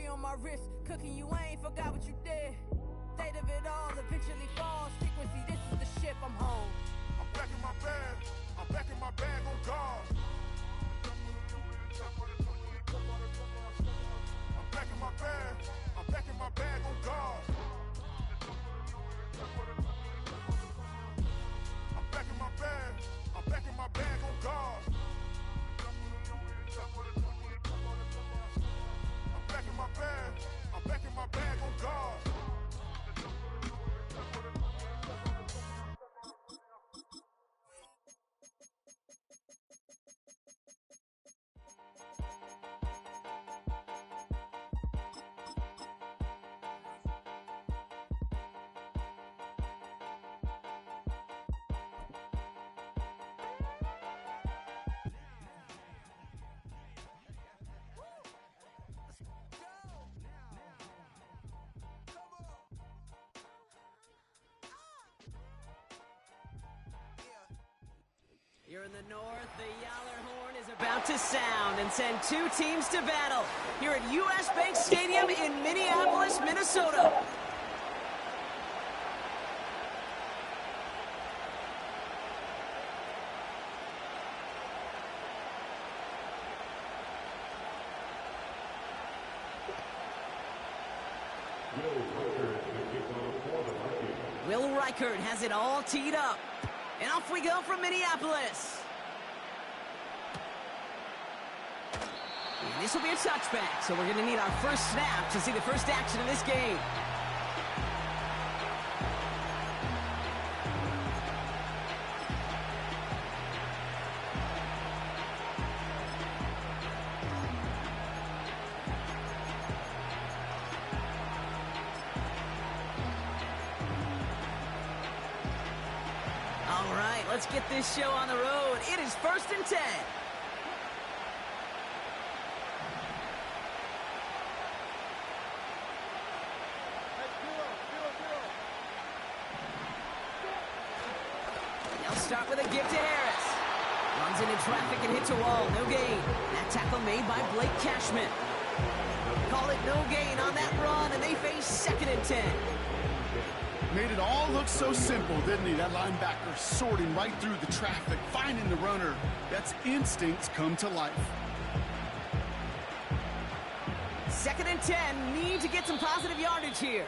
on my wrist, cooking you, I ain't forgot what you did. State of it all eventually falls. Frequency, this is the ship, I'm home. I'm back in my bag, I'm back in my bag on guard. I'm back in my bag, I'm back in my bag on guard. I'm back in my bag, I'm back in my bag on guard. I'm back in my bag, I'm back in my bag on guard. You're in the north, the Yaller horn is about to sound and send two teams to battle here at U.S. Bank Stadium in Minneapolis, Minnesota. Will Reichert has it all teed up. And off we go from Minneapolis. And this will be a touchback, so we're going to need our first snap to see the first action of this game. All right, let's get this show on the road. It is 1st and 10. They'll start with a give to Harris. Runs into traffic and hits a wall. No gain. That tackle made by Blake Cashman. Call it no gain on that run, and they face 2nd and 10. Made it all look so simple, didn't he? That linebacker sorting right through the traffic, finding the runner. That's instincts come to life. 2nd and 10, need to get some positive yardage here.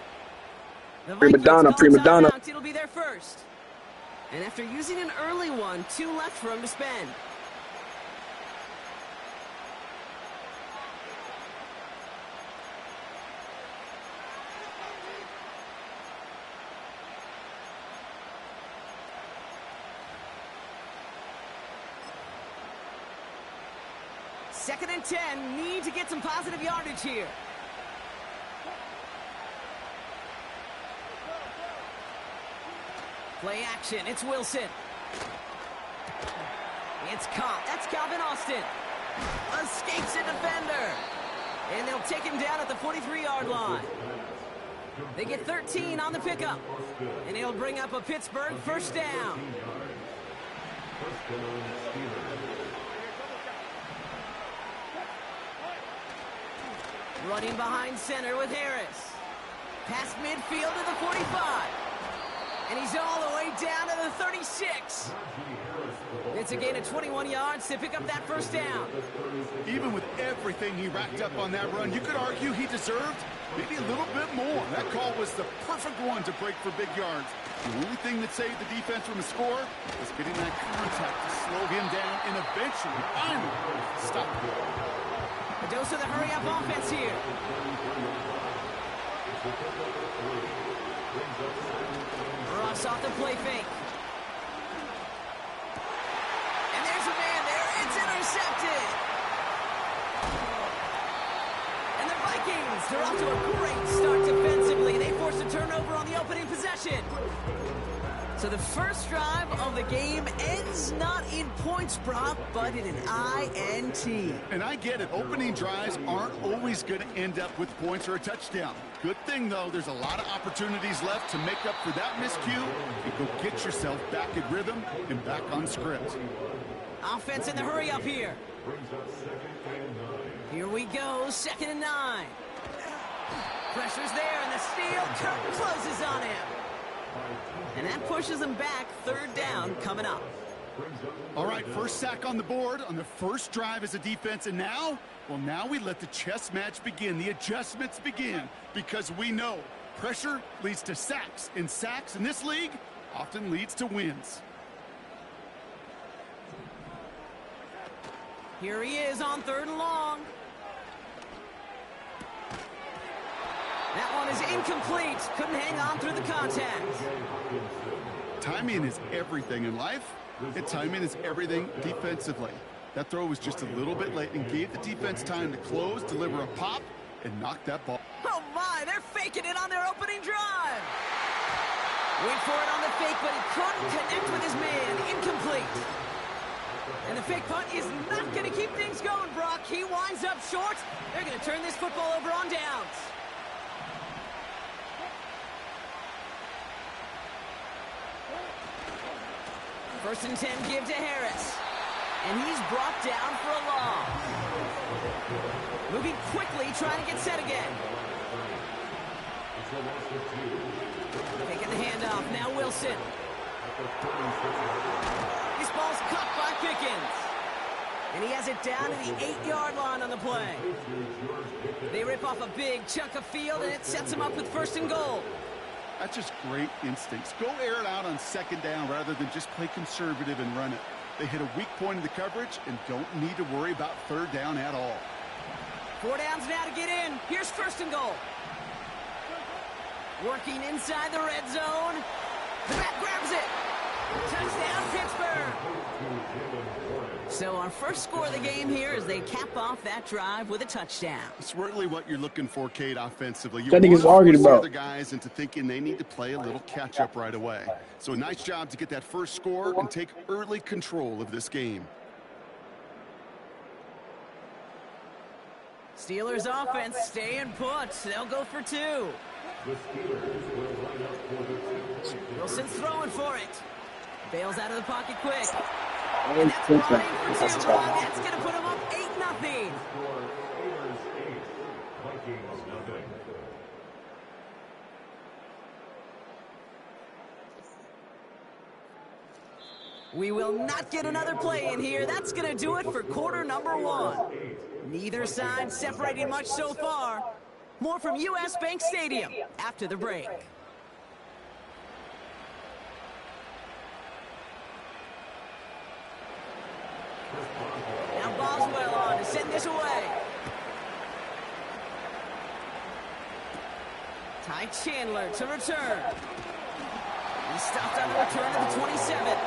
The Prima donna. Out, it'll be their first. And after using an early one, 2 left for him to spend. Second and 10, need to get some positive yardage here. Play action, it's Wilson. It's caught, that's Calvin Austin. Escapes a defender. And they'll take him down at the 43-yard line. They get 13 on the pickup. And it'll bring up a Pittsburgh first down. Running behind center with Harris. Past midfield to the 45. And he's all the way down to the 36. It's a gain of 21 yards to pick up that first down. Even with everything he racked up on that run, you could argue he deserved maybe a little bit more. That call was the perfect one to break for big yards. The only thing that saved the defense from a score was getting that contact to slow him down and eventually, finally, stop him. A dose of the hurry-up offense here. Ross off the play fake. And there's a man there. It's intercepted. And the Vikings, they're off to a great start defensively. They force a turnover on the opening possession. So the first drive of the game ends not in points, Brock, but in an INT. And I get it. Opening drives aren't always going to end up with points or a touchdown. Good thing, though, there's a lot of opportunities left to make up for that miscue and go get yourself back in rhythm and back on script. Offense in the hurry up here. Here we go, 2nd and 9. Pressure's there, and the steel curtain closes on him. And that pushes them back. Third down coming up. All right, first sack on the board on the first drive as a defense, and now, well, now we let the chess match begin, the adjustments begin, because we know pressure leads to sacks, and sacks in this league often leads to wins. Here he is on 3rd and long. That one is incomplete. Couldn't hang on through the contact. Timing is everything in life, and timing is everything defensively. That throw was just a little bit late and gave the defense time to close, deliver a pop, and knock that ball. Oh my, they're faking it on their opening drive. Wait for it on the fake, but he couldn't connect with his man. Incomplete. And the fake punt is not going to keep things going, Brock. He winds up short. They're going to turn this football over on downs. First and 10 give to Harris. And he's brought down for a loss. Moving quickly, trying to get set again. Taking the handoff, now Wilson. This ball's caught by Pickens. And he has it down to the 8-yard line on the play. They rip off a big chunk of field, and it sets him up with 1st and goal. That's just great instincts. Go air it out on 2nd down rather than just play conservative and run it. They hit a weak point in the coverage and don't need to worry about 3rd down at all. 4 downs now to get in. Here's 1st and goal. Working inside the red zone. The back grabs it. Touchdown, Pittsburgh. So our first score of the game here as they cap off that drive with a touchdown. It's really what you're looking for, Kate, offensively. You I think it's arguing about other guys into thinking they need to play a little catch-up right away. So a nice job to get that first score and take early control of this game. Steelers offense staying put. They'll go for 2. Wilson's throwing for it. Bails out of the pocket quick. And that's brought in for 2, Ron. That's going to put him up 8-0. We will not get another play in here. That's going to do it for quarter number 1. Neither side separating much so far. More from US Bank Stadium after the break. Now Boswell on to send this away. Ty Chandler to return. He stopped on the return of the 27.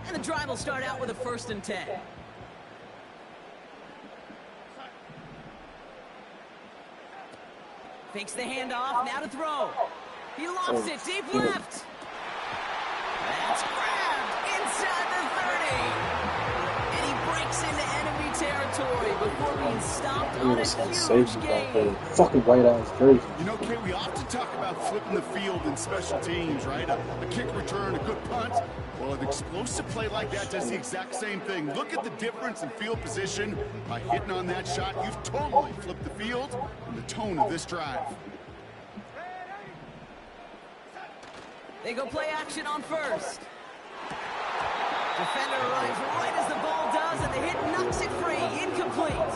And the drive will start out with a 1st and 10. Fakes the handoff, now to throw. He lofts it deep left. That's grabbed inside the 30. And he breaks into enemy territory before being stopped on a huge gain. Fucking white ass jersey. You know, Kate, we often talk about flipping the field in special teams, right? A kick return, a good punt. Well, an explosive play like that does the exact same thing. Look at the difference in field position. By hitting on that shot, you've totally flipped the field and the tone of this drive. They go play action on 1st. Defender arrives right as the ball does, and the hit knocks it free. Incomplete.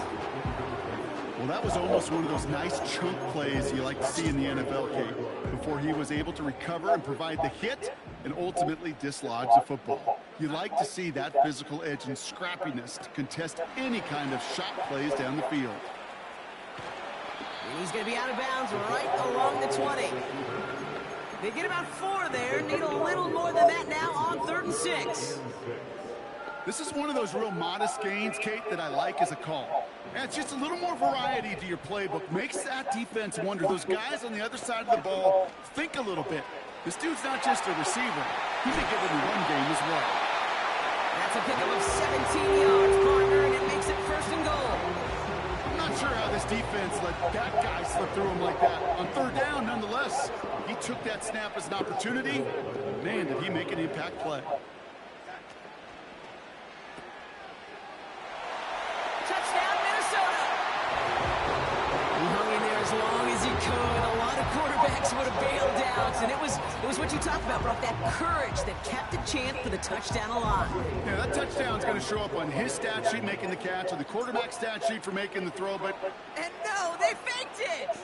Well, that was almost one of those nice chunk plays you like to see in the NFL, Kate, before he was able to recover and provide the hit and ultimately dislodge the football. You like to see that physical edge and scrappiness to contest any kind of shot plays down the field. And he's going to be out of bounds right along the 20. They get about 4 there, need a little more than that now on 3rd and 6. This is one of those real modest gains, Kate, that I like as a call. And it's just a little more variety to your playbook. Makes that defense wonder. Those guys on the other side of the ball think a little bit. This dude's not just a receiver. He may get in the run game as well. That's a pickup of 17 yards, partner, and it makes it 1st and goal. I'm not sure how this defense let that guy slip through him like that. On 3rd down, nonetheless, he took that snap as an opportunity. Man, did he make an impact play. could. A lot of quarterbacks would have bailed out, and it was what you talked about, Brock, that courage that kept the chance for the touchdown alive. Yeah, that touchdown's going to show up on his stat sheet making the catch, or the quarterback stat sheet for making the throw, but... And no, they faked it!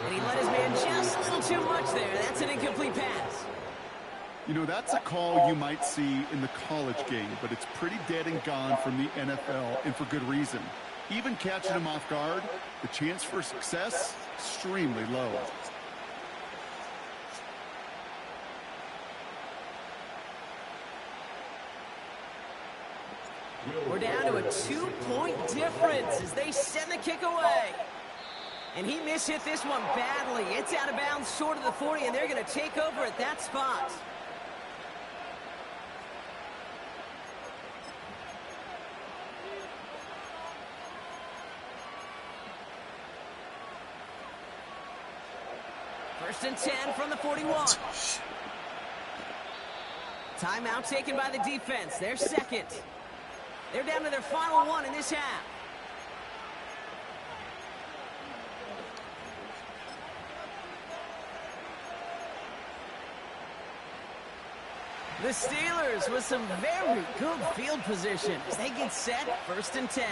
And he let his man just a little too much there. That's an incomplete pass. You know, that's a call you might see in the college game, but it's pretty dead and gone from the NFL, and for good reason. Even catching him off guard, the chance for success, extremely low. We're down to a 2-point difference as they send the kick away. And he mishit this one badly. It's out of bounds short of the 40, and they're going to take over at that spot. First and 10 from the 41. Timeout taken by the defense. Their second. They're down to their final one in this half. The Steelers with some very good field position as they get set. First and 10.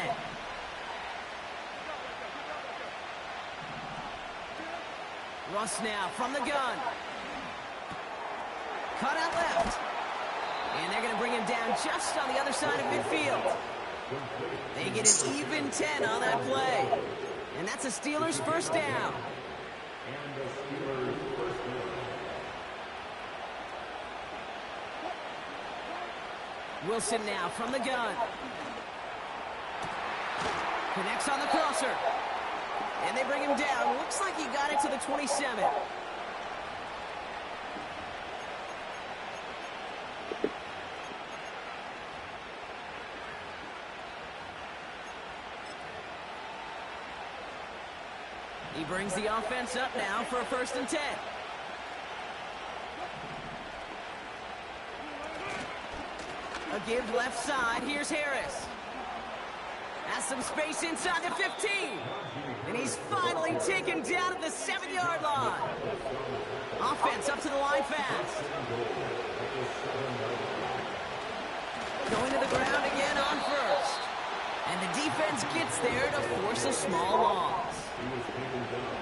Russ now from the gun. Cut out left. And they're going to bring him down just on the other side of midfield. They get an even 10 on that play. And that's a Steelers first down. Wilson now from the gun. Connects on the crosser. And they bring him down. Looks like he got it to the 27. He brings the offense up now for a first and 10. A give left side. Here's Harris. Has some space inside the 15. And he's finally taken down at the 7-yard line. Offense up to the line fast. Going to the ground again on first. And the defense gets there to force a small loss.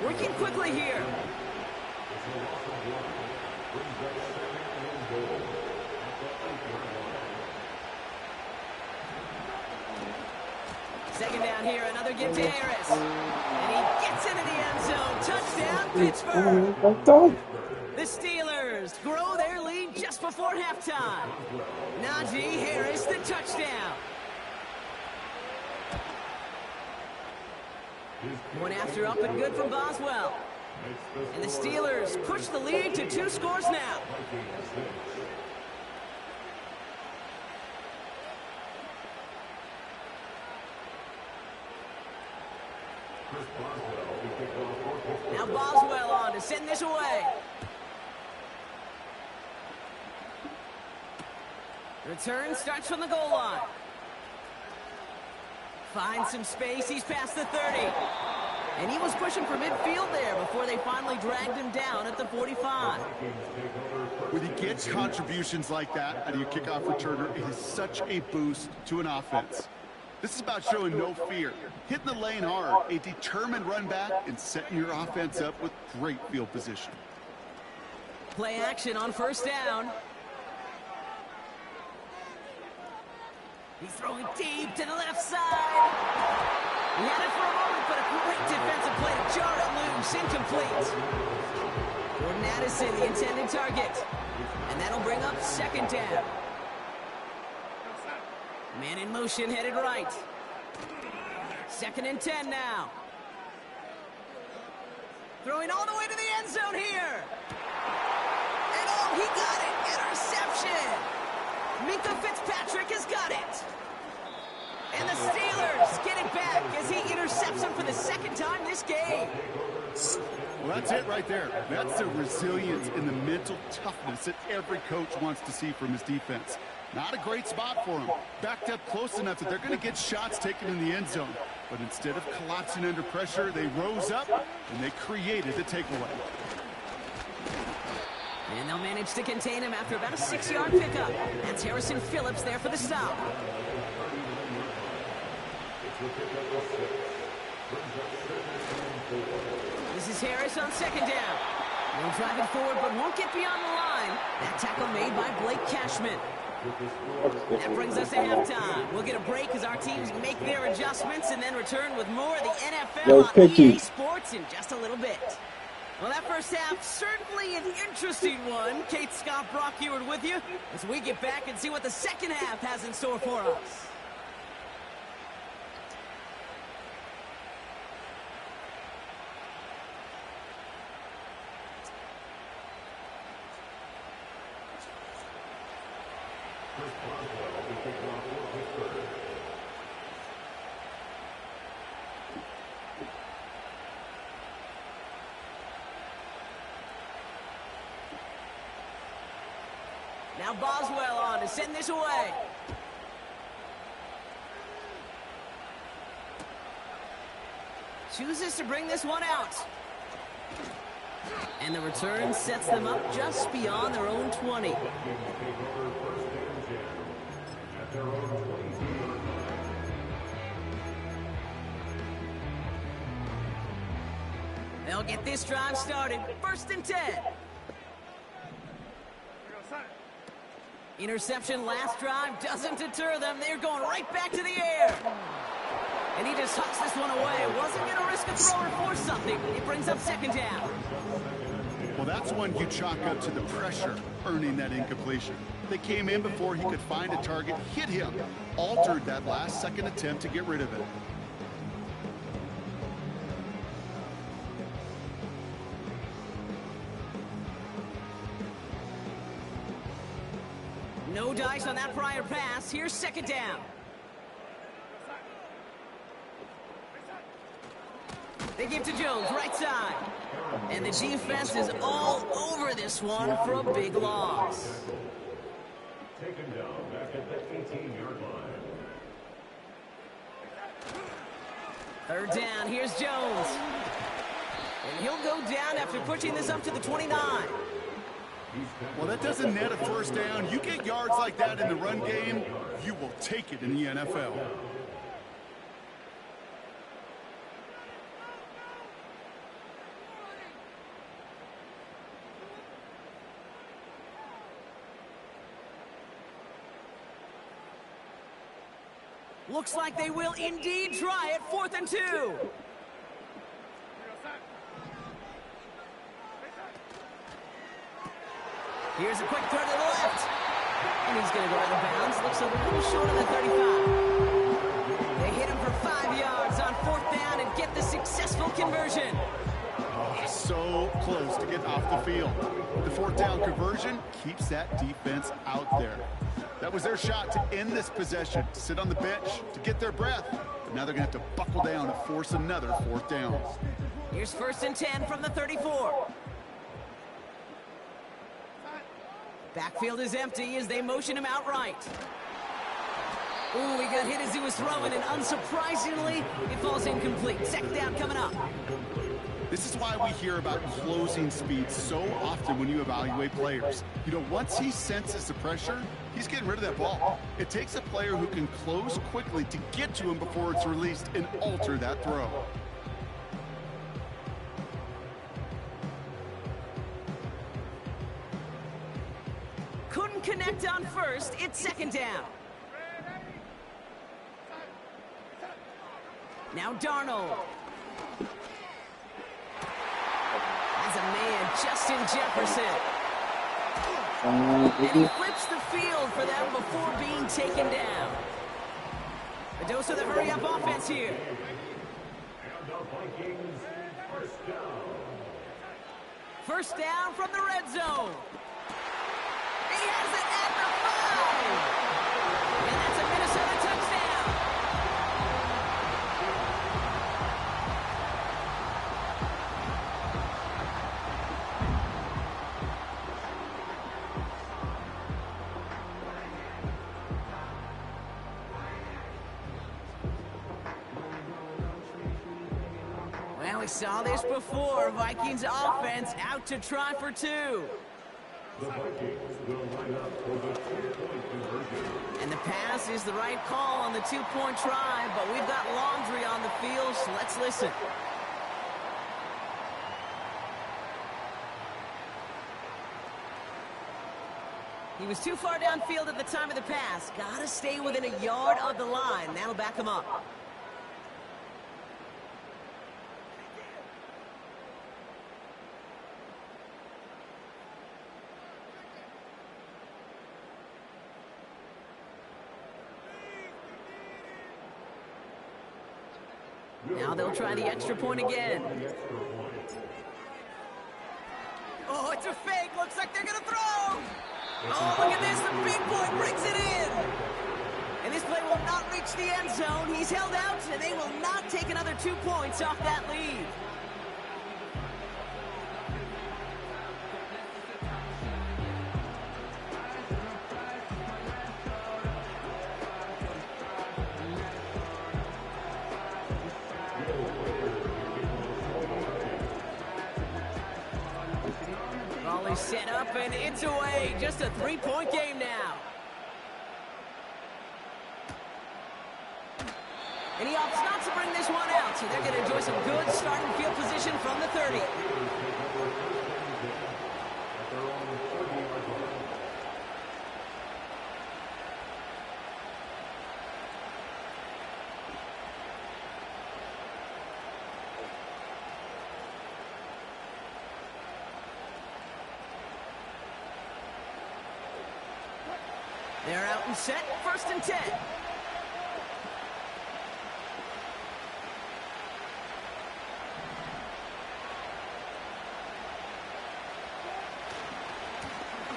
Working quickly here. Second down here, another give to Harris. And he gets into the end zone. Touchdown, Pittsburgh. The Steelers grow their lead just before halftime. Najee Harris, the touchdown. One after up and good from Boswell. And the Steelers push the lead to 2 scores now. Now Boswell on to send this away. Return starts from the goal line. Finds some space. He's past the 30. And he was pushing for midfield there before they finally dragged him down at the 45. When you get contributions like that out of your kickoff returner, it is such a boost to an offense. This is about showing no fear, hitting the lane hard, a determined run back, and setting your offense up with great field position. Play action on first down. He's throwing deep to the left side. He had it for a moment, but a great defensive play to jar it loose. Incomplete. Jordan Addison, the intended target. And that'll bring up second down. Man in motion, headed right. Second and 10 now. Throwing all the way to the end zone here. And oh, he got it. Interception. Minka Fitzpatrick has got it. And the Steelers get it back as he intercepts him for the second time this game. Well, that's it right there. That's the resilience and the mental toughness that every coach wants to see from his defense. Not a great spot for him. Backed up close enough that they're going to get shots taken in the end zone. But instead of collapsing under pressure, they rose up and they created the takeaway. And they'll manage to contain him after about a 6-yard pickup. That's Harrison Phillips there for the stop. This is Harris on second down. They'll drive it forward, but won't get beyond the line. That tackle made by Blake Cashman. That brings us to halftime. We'll get a break as our teams make their adjustments and then return with more of the NFL on EA Sports in just a little bit. Well, that first half, certainly an interesting one. Kate, Scott, Brock Ewart with you as we get back and see what the second half has in store for us. Now Boswell on to send this away. Chooses to bring this one out. And the return sets them up just beyond their own 20. They'll get this drive started. 1st and 10. Interception last drive doesn't deter them. They're going right back to the air. And he just hucks this one away. Wasn't going to risk a throw or force something. It brings up 2nd down. Well, that's one you chalk up to the pressure earning that incompletion. They came in before he could find a target, hit him, altered that last second attempt to get rid of it. No dice on that prior pass. Here's 2nd down. They give to Jones, right side. And the defense is all over this one for a big loss. Taken down back at the 18-yard line. 3rd down, here's Jones. And he'll go down after pushing this up to the 29. Well, that doesn't net a 1st down. You get yards like that in the run game, you will take it in the NFL. Looks like they will indeed try it. 4th and 2. Here's a quick throw to the left. And he's going to go out of bounds. Looks a little short of the 35. They hit him for 5 yards on 4th down and get the successful conversion. Oh, so close to getting off the field. The 4th down conversion keeps that defense out there. That was their shot to end this possession, to sit on the bench, to get their breath. But now they're going to have to buckle down and force another 4th down. Here's 1st and 10 from the 34. Backfield is empty as they motion him outright. Ooh, he got hit as he was throwing, and unsurprisingly, it falls incomplete. 2nd down coming up. This is why we hear about closing speed so often when you evaluate players. You know, once he senses the pressure, he's getting rid of that ball. It takes a player who can close quickly to get to him before it's released and alter that throw. Couldn't connect on 1st. It's 2nd down. Now Darnold. As a man, Justin Jefferson. And he flips the field for them before being taken down. A dose of the hurry-up offense here. And the Vikings, 1st down. 1st down from the red zone. He has it at the 5. And that's a Minnesota touchdown. Well, we saw this before. Vikings offense out to try for two. The Vikings will line up for the two-point conversion. And the pass is the right call on the two-point try, but we've got laundry on the field, so let's listen. He was too far downfield at the time of the pass. Got to stay within a yard of the line. That'll back him up. Now they'll try the extra point again. Oh, it's a fake. Looks like they're going to throw. Oh, look at this. The big boy brings it in. And this play will not reach the end zone. He's held out, and they will not take another 2 points off that lead. Set up and it's away. Just a 3-point game now. And he opts not to bring this one out, so they're going to enjoy some good starting field position from the 30. They're out and set, 1st and 10.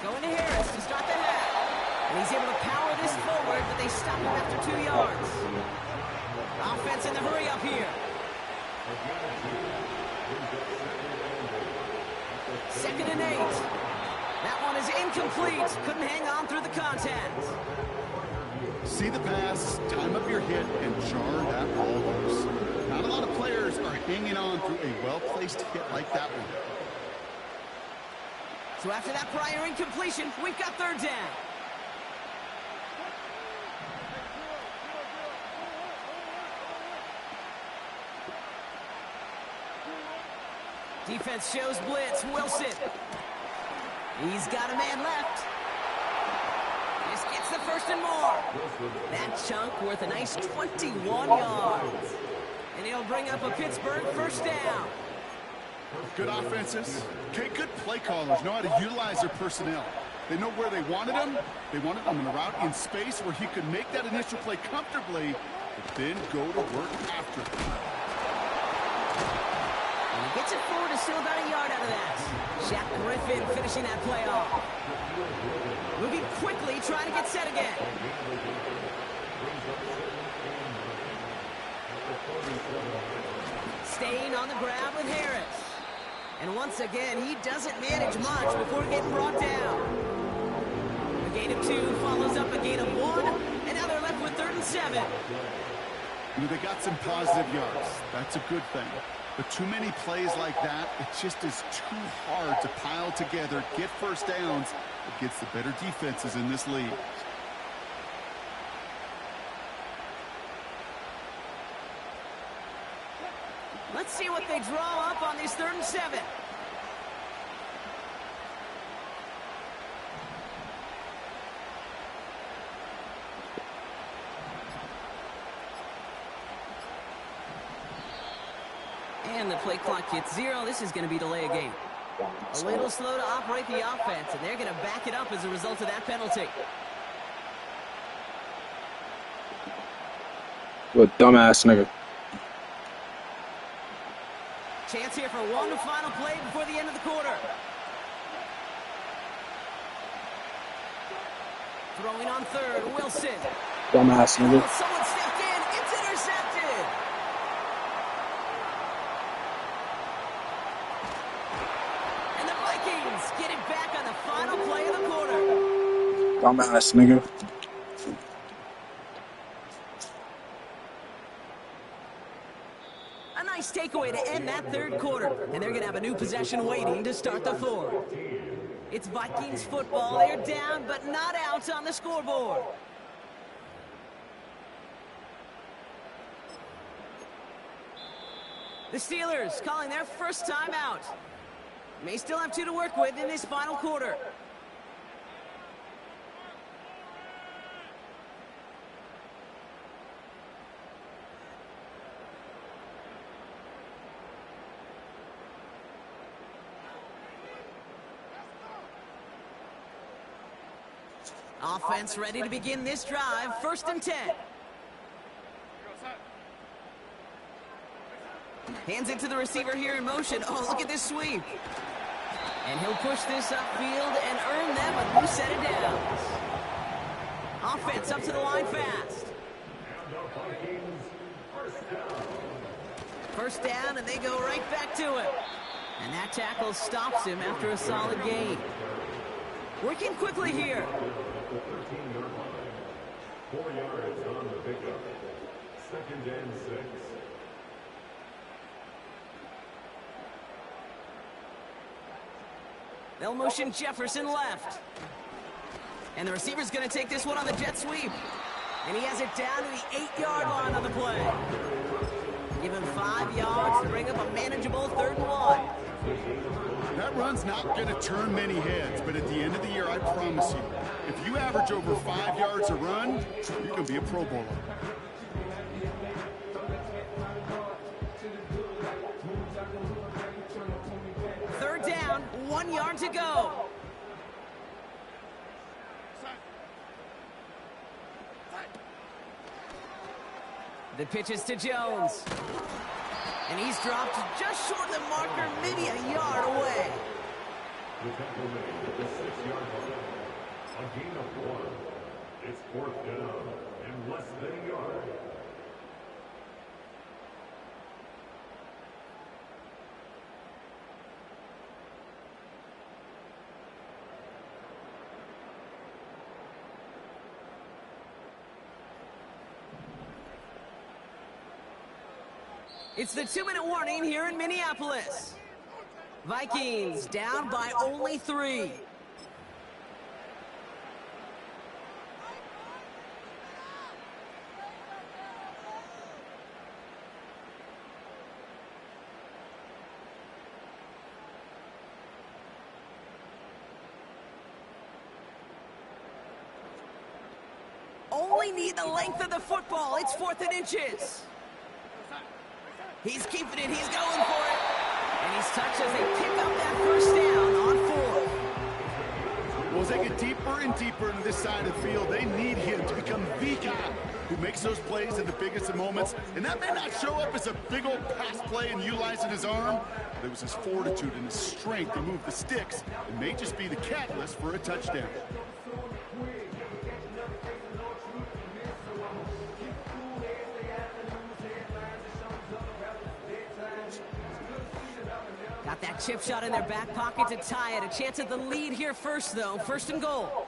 Going to Harris to start the half. And he's able to power this forward, but they stop him after 2 yards. Offense in the hurry up here. 2nd and 8. That one is incomplete. Couldn't hang on through the contact. See the pass, time up your hit, and jar that ball loose. Not a lot of players are hanging on through a well-placed hit like that one. So after that prior incompletion, we've got 3rd down. Defense shows blitz. Wilson. He's got a man left. This gets the 1st and more. That chunk worth a nice 21 yards. And he'll bring up a Pittsburgh 1st down. Good offenses. Okay, good play callers know how to utilize their personnel. They know where they wanted him. They wanted him in a route in space where he could make that initial play comfortably, but then go to work after. And he gets it forward to still about a yard out of that. Shaq Griffin finishing that play off. Moving quickly, trying to get set again. Staying on the grab with Harris. And once again, he doesn't manage much before getting brought down. A gain of 2 follows up a gain of 1, and now they're left with 3rd and 7. You know, they got some positive yards. That's a good thing. But too many plays like that, it just is too hard to pile together, get 1st downs against the better defenses in this league. Let's see what they draw up on this 3rd and 7. And the play clock hits 0. This is going to be delay a game. A little slow to operate the offense, and they're going to back it up as a result of that penalty. You a dumbass nigga. Chance here for one final play before the end of the quarter. Throwing on 3rd, Wilson. Dumbass nigga. Oh, someone stepped in. It's intercepted. And the Vikings get it back on the final play of the quarter. Dumbass nigga. A nice takeaway to end that third quarter. And they're going to have a new possession waiting to start the fourth. It's Vikings football. They're down, but not out on the scoreboard. The Steelers calling their first time out. May still have 2 to work with in this final quarter. Offense ready to begin this drive. 1st and 10. Hands it to the receiver here in motion. Oh, look at this sweep. And he'll push this upfield and earn them a new set of downs. Offense up to the line fast. First down, and they go right back to him. And that tackle stops him after a solid gain. Working quickly here. 13-yard line. 4 yards on the pickup. 2nd and 6. They'll motion Jefferson left. And the receiver's going to take this one on the jet sweep. And he has it down to the 8-yard line on the play. Give him 5 yards to bring up a manageable 3rd and 1. That run's not going to turn many heads, but at the end of the year, I promise you, if you average over 5 yards a run, you're going to be a Pro Bowler. Third down, 1 yard to go. The pitch is to Jones. And he's dropped just short of the marker, maybe a yard away. The tackle made at the 6-yard line. A gain of 1. It's 4th down and less than a yard. It's the 2-minute warning here in Minneapolis. Vikings down by only 3. Only need the length of the football. It's 4th and inches. He's keeping it. He's going for it. And he's touched as they pick up that first down on 4th. Well, as they get deeper and deeper into this side of the field, they need him to become the guy who makes those plays at the biggest of moments. And that may not show up as a big old pass play and utilizing his arm, but it was his fortitude and his strength to move the sticks. It may just be the catalyst for a touchdown. Got that chip shot in their back pocket to tie it. A chance at the lead here first, though. 1st and goal.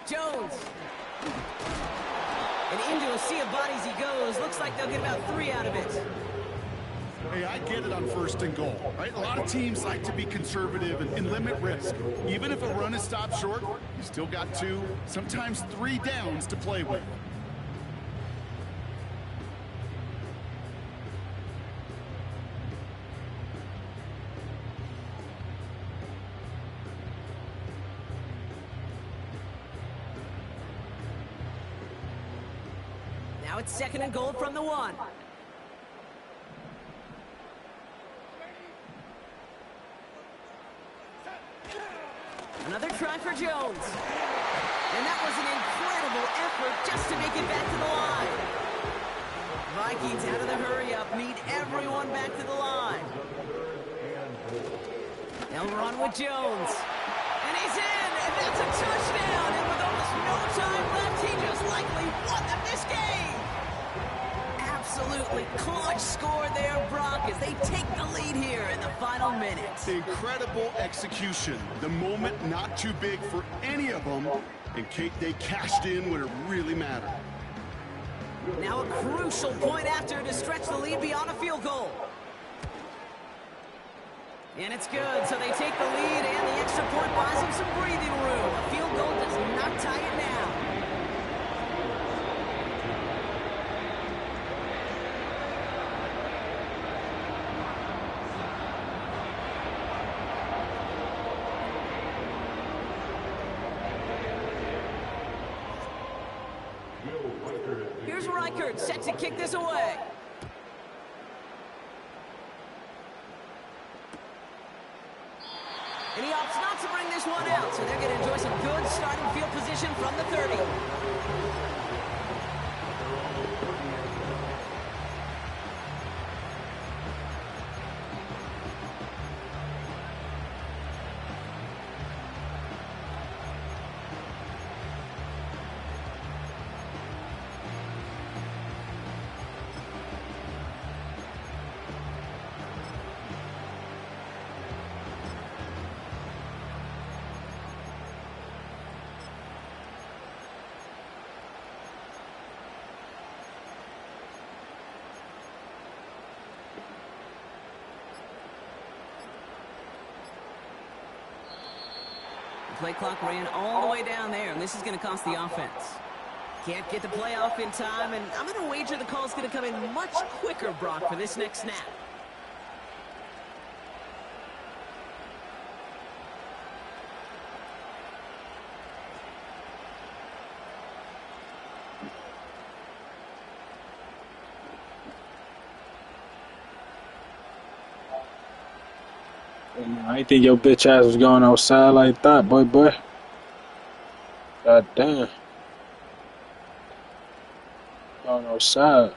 Jones. And into a sea of bodies he goes. Looks like they'll get about 3 out of it. Hey, I get it on 1st and goal, right? A lot of teams like to be conservative and limit risk. Even if a run is stopped short, you still got 2, sometimes 3 downs to play with. Now it's 2nd and goal from the 1. Another try for Jones. And that was an incredible effort just to make it back to the line. Vikings out of the hurry-up need everyone back to the line. They'll run with Jones. And he's in, and that's a touchdown. And with almost no time left, he just likely won them this game. Absolutely clutch score there, Brock, as they take the lead here in the final minutes. Incredible execution. The moment not too big for any of them, And they cashed in when it really mattered. Now a crucial point after to stretch the lead beyond a field goal. And it's good, so they take the lead, and the extra point buys them some breathing room. A field goal does not tie it now. Here's Reichert, set to kick this away. And he opts not to bring this one out, so they're going to enjoy some good starting field position from the 30. Play clock ran all the way down there, and this is going to cost the offense. Can't get the play off in time, and I'm going to wager the call's going to come in much quicker, Brock, for this next snap. I ain't think your bitch ass was going outside like that, boy. God damn. Going outside.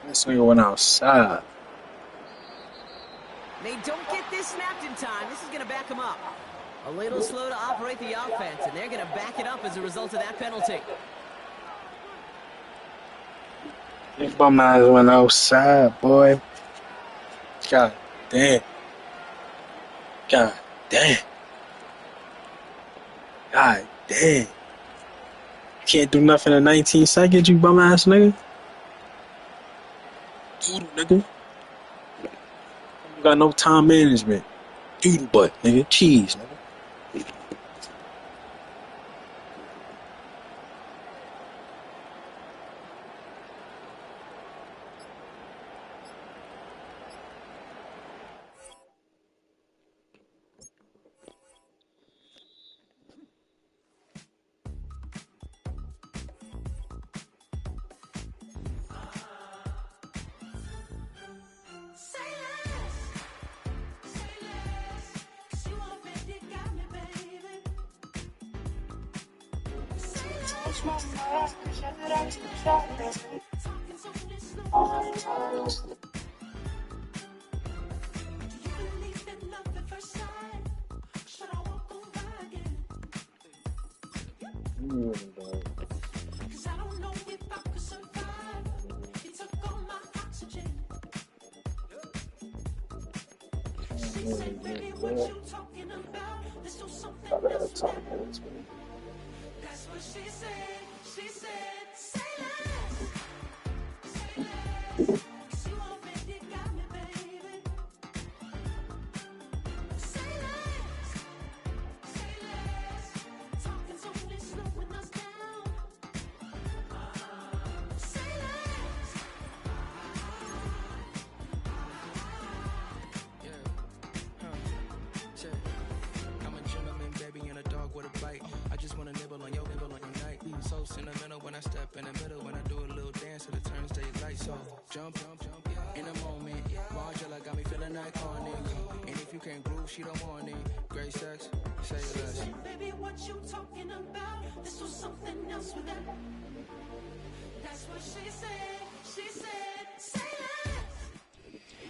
This nigga went outside. They don't get this snapped in time. This is going to back them up. A little slow to operate the offense, and they're going to back it up as a result of that penalty. This bum ass went outside, boy. God damn. God damn. God damn. Can't do nothing in 19 seconds, you bum ass nigga. Doodle, nigga. You got no time management. Doodle butt, nigga. Cheese, nigga.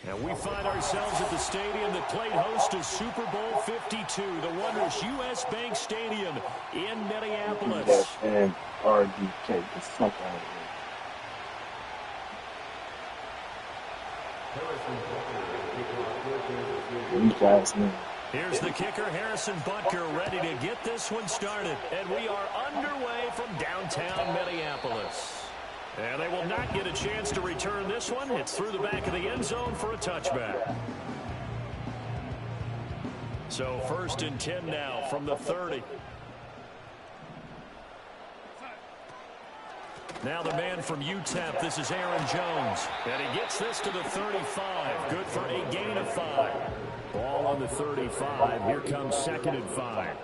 And we find ourselves at the stadium that played host to Super Bowl 52, the wondrous U.S. Bank Stadium in Minneapolis. And RDK, the fuck out of here. Here's the kicker, Harrison Butker, ready to get this one started. And we are underway from downtown Minneapolis. And they will not get a chance to return this one. It's through the back of the end zone for a touchback. So 1st and 10 now from the 30. Now the man from UTEP, this is Aaron Jones. And he gets this to the 35. Good for a gain of 5. Ball on the 35. Here comes 2nd and 5.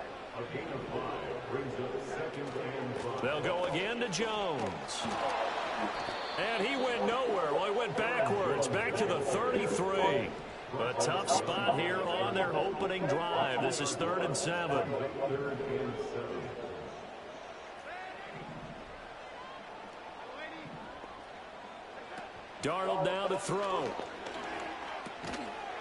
They'll go again to Jones. And he went nowhere. Well, he went backwards, back to the 33. A tough spot here on their opening drive. This is 3rd and 7. Darnold now to throw.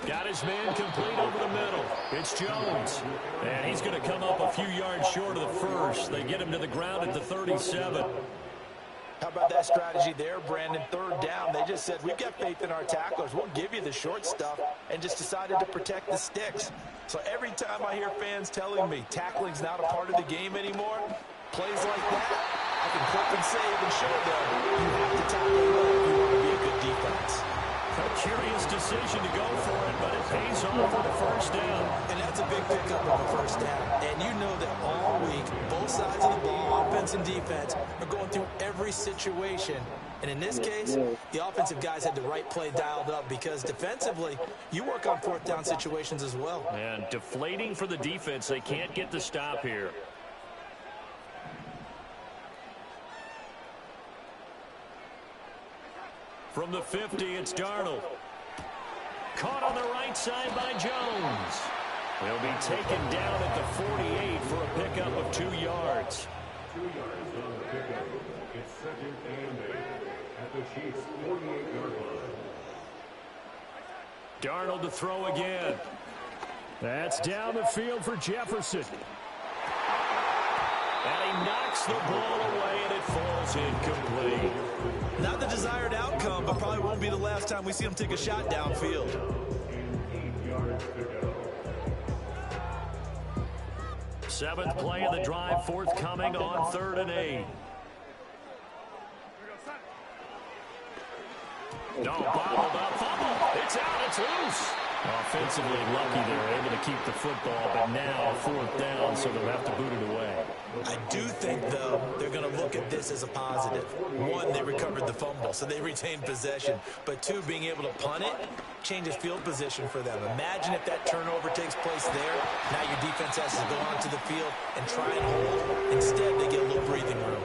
Got his man complete over the middle. It's Jones. And he's going to come up a few yards short of the first. They get him to the ground at the 37. How about that strategy there, Brandon? 3rd down. They just said, we've got faith in our tacklers. We'll give you the short stuff, and just decided to protect the sticks. So every time I hear fans telling me tackling's not a part of the game anymore, plays like that, I can click and save and show them you have to tackle well if you want to be a good defense. A curious decision to go for it, but it pays off for the 1st down. And that's a big pickup of a 1st down. And you know that all week, both sides of the ball, offense and defense, are going through every situation. And in this case, the offensive guys had the right play dialed up, because defensively, you work on 4th down situations as well. And deflating for the defense. They can't get the stop here. From the 50, it's Darnold. Caught on the right side by Jones. He'll be taken down at the 48 for a pickup of 2 yards. 2 yards on the pickup. It's 2nd and 8 at the Chiefs' 48-yard line. Darnold to throw again. That's down the field for Jefferson. And he knocks the ball away, and it falls incomplete. Not the desired outcome, but probably won't be the last time we see him take a shot downfield. 8 yards to go. 7th play of the drive, forthcoming on 3rd and 8. No, bobbled up, fumble. It's out, it's loose. Offensively lucky they're able to keep the football, but now 4th down, so they'll have to boot it away. I do think, though, they're going to look at this as a positive. 1, they recovered the fumble, so they retained possession. But 2, being able to punt it changes field position for them. Imagine if that turnover takes place there. Now your defense has to go onto the field and try and hold. Instead, they get a little breathing room.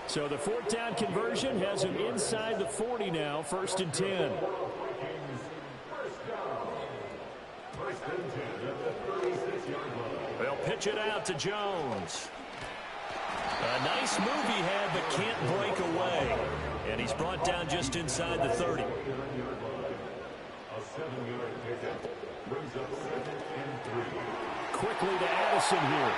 So the 4th down conversion has him inside the 40 now, 1st and 10. They'll pitch it out to Jones. A nice move he had, but can't break away. And he's brought down just inside the 30. A 7-yard pickup brings up 2nd and 3. Quickly to Addison here.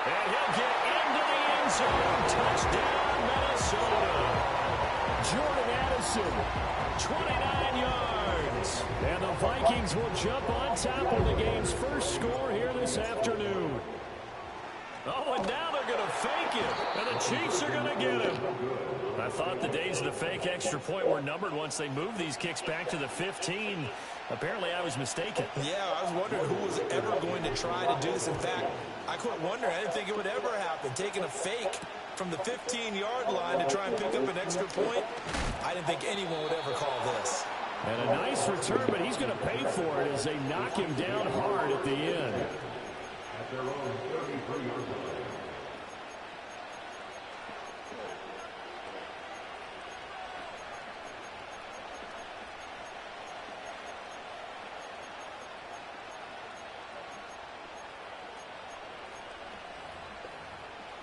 And he'll get into the end zone. Touchdown, Minnesota. Jordan Addison, 29 yards. And the Vikings will jump on top of the game's first score here this afternoon. Oh, and now they're going to fake it. And the Chiefs are going to get him. I thought the days of the fake extra point were numbered once they moved these kicks back to the 15. Apparently, I was mistaken. Yeah, I was wondering who was ever going to try to do this. In fact, I quit wondering. I didn't think it would ever happen. Taking a fake from the 15-yard line to try and pick up an extra point, I didn't think anyone would ever call this. And a nice return, but he's going to pay for it as they knock him down hard at the end. At their own 33-yard line.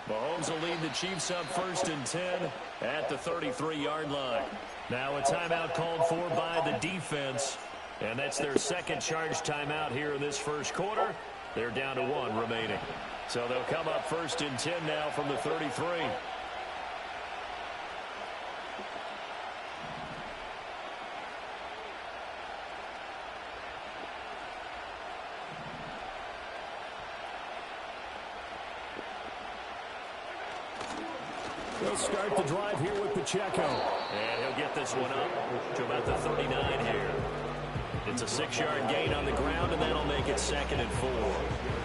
Mahomes will lead the Chiefs up 1st and 10 at the 33-yard line. Now a timeout called for by the defense, and that's their 2nd charge timeout here in this first quarter. They're down to 1 remaining. So they'll come up 1st and 10 now from the 33. They'll start the drive here with Pacheco. And he'll get this one up to about the 39 here. It's a 6-yard gain on the ground, and that'll make it 2nd and 4.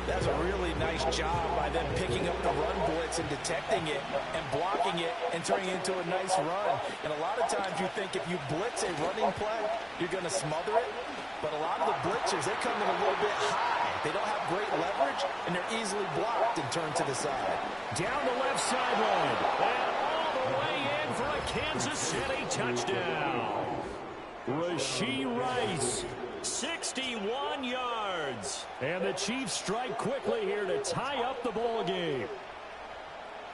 That's a really nice job by them picking up the run blitz and detecting it and blocking it and turning it into a nice run. And a lot of times you think if you blitz a running play, you're going to smother it. But a lot of the blitzers, they come in a little bit high. They don't have great leverage, and they're easily blocked and turned to the side. Down the left sideline. And all the way in for a Kansas City touchdown. Rashee Rice, 61 yards. And the Chiefs strike quickly here to tie up the ball game.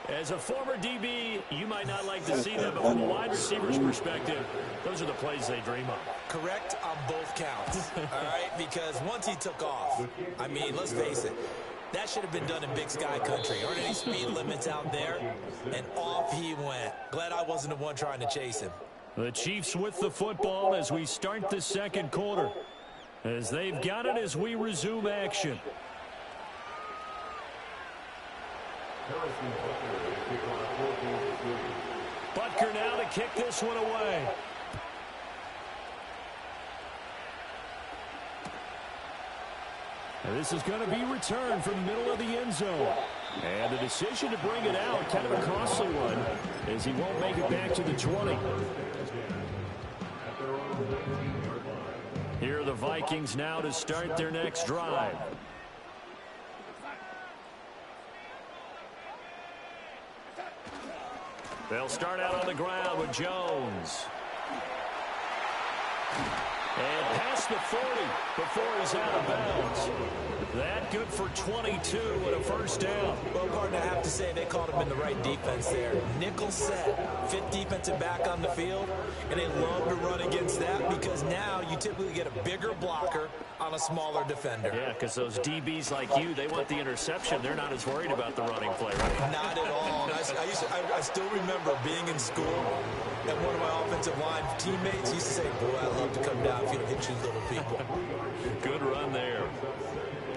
As a former DB, you might not like to see them, but from a wide receiver's perspective, those are the plays they dream of. Correct on both counts, all right? Because once he took off, I mean, let's face it, that should have been done in Big Sky country. Aren't any speed limits out there? And off he went. Glad I wasn't the one trying to chase him. The Chiefs with the football as we start the 2nd quarter. As they've got it as we resume action. Butker now to kick this one away. And this is going to be returned from the middle of the end zone. And the decision to bring it out, kind of a costly one, as he won't make it back to the 20. Here are the Vikings now to start their next drive. They'll start out on the ground with Jones. And past the 40 before he's out of bounds. That good for 22 and a first down. Well, partner, I have to say they called him in the right defense there. Nickel set, fit defensive back on the field, and they love to run against that because now you typically get a bigger blocker on a smaller defender. Yeah, because those DBs like you, they want the interception. They're not as worried about the running play, right? Not at all. I still remember being in school, and one of my offensive line teammates used to say, boy, I love to come down and hit you little people. Good run there.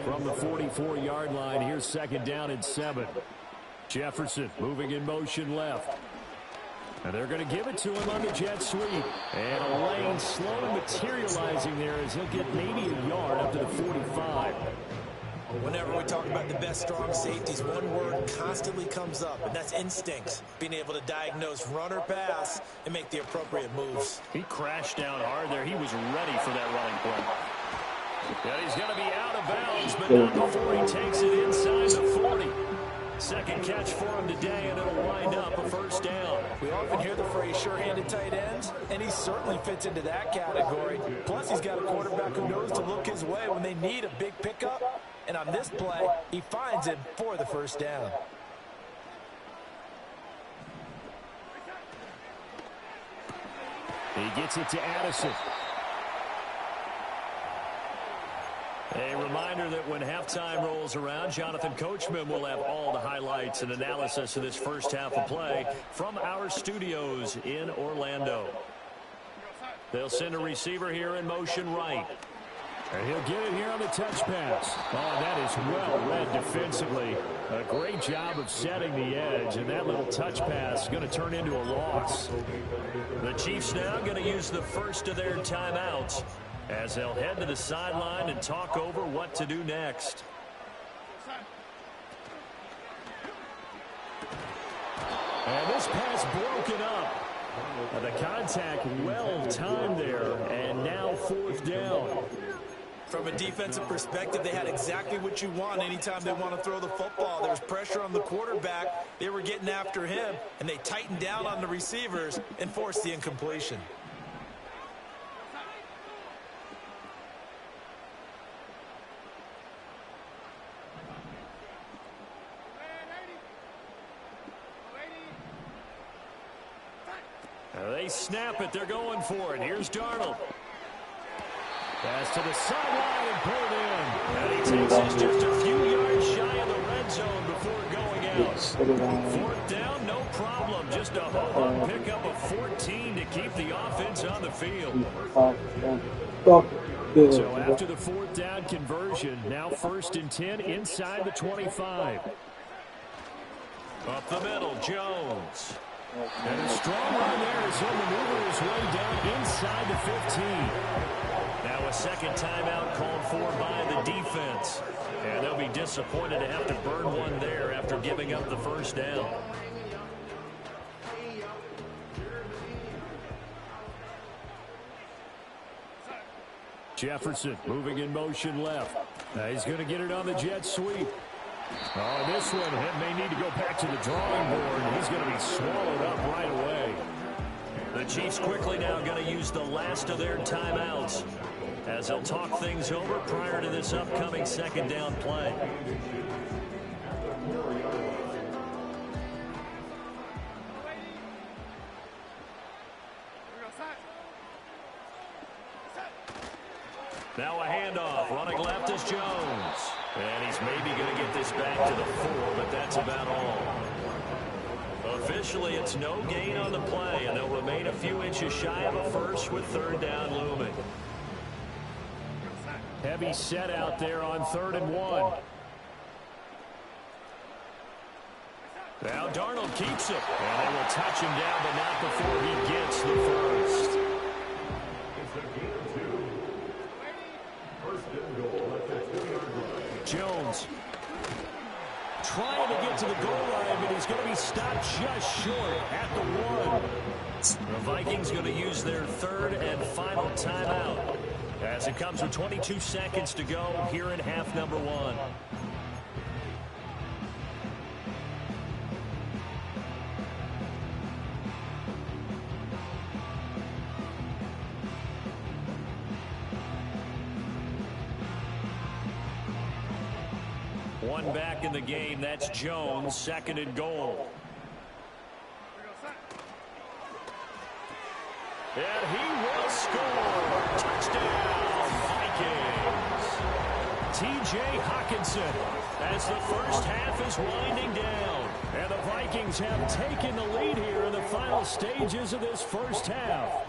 From the 44-yard line, here's 2nd down and 7. Jefferson moving in motion left. And they're going to give it to him on the jet sweep. And a lane slowly materializing there as he'll get maybe a yard up to the 45. Whenever we talk about the best strong safeties, one word constantly comes up, and that's instincts. Being able to diagnose run or pass and make the appropriate moves. He crashed down hard there. He was ready for that running play. And he's going to be out of bounds, but not before he takes it inside the 40. Second catch for him today, and it'll wind up a first down. We often hear the phrase sure-handed tight ends, and he certainly fits into that category. Plus, he's got a quarterback who knows to look his way when they need a big pickup. And on this play, he finds him for the first down. He gets it to Addison. A reminder that when halftime rolls around, Jonathan Coachman will have all the highlights and analysis of this first half of play from our studios in Orlando. They'll send a receiver here in motion right. And he'll get it here on the touch pass. Oh, that is well read defensively. A great job of setting the edge, and that little touch pass is going to turn into a loss. The Chiefs now going to use the first of their timeouts as they'll head to the sideline and talk over what to do next. And this pass broken up. The contact well timed there, and now 4th down. From a defensive perspective, they had exactly what you want anytime they want to throw the football. There was pressure on the quarterback. They were getting after him, and they tightened down on the receivers and forced the incompletion. They snap it. They're going for it. Here's Darnold. Pass to the sideline and pulled in. And he takes us just a few yards shy of the red zone before going out. 4th down, no problem. Just a home run pickup of 14 to keep the offense on the field. So after the 4th down conversion, now 1st and 10 inside the 25. Up the middle, Jones. And a strong run there as he'll maneuver his way down inside the 15. Now a second timeout called for by the defense. And they'll be disappointed to have to burn one there after giving up the first down. Jefferson moving in motion left. He's going to get it on the jet sweep. Oh, this one may need to go back to the drawing board. He's going to be swallowed up right away. The Chiefs quickly now going to use the last of their timeouts as they'll talk things over prior to this upcoming second down play. Now a handoff. Running left is Jones. And he's maybe going to get this back to the 4, but that's about all. Officially, it's no gain on the play, and they'll remain a few inches shy of a first with third down looming. Heavy set out there on 3rd and 1. Now Darnold keeps it. And they will touch him down, but not before he gets the first. Jones trying to get to the goal line, but he's going to be stopped just short at the 1. The Vikings going to use their third and final timeout as it comes with 22 seconds to go here in half number 1. One back in the game. That's Jones. 2nd and goal. And he will score. Touchdown, Vikings. T.J. Hawkinson as the first half is winding down. And the Vikings have taken the lead here in the final stages of this first half.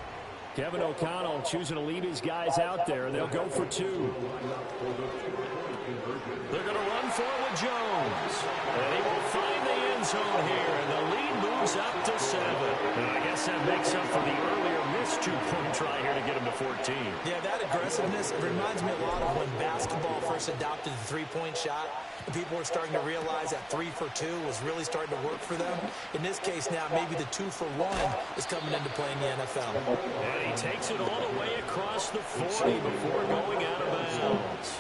Kevin O'Connell choosing to lead his guys out there. They'll go for 2. They're going to run for it with Jones. And he will find the end zone here. And the lead moves up to 7. And I guess that makes up for the earlier missed 2-point try here to get him to 14. Yeah, that aggressiveness, it reminds me a lot of when basketball first adopted the 3-point shot. And people were starting to realize that 3 for 2 was really starting to work for them. In this case now, maybe the 2 for 1 is coming into play in the NFL. And he takes it all the way across the 40 before going out of bounds.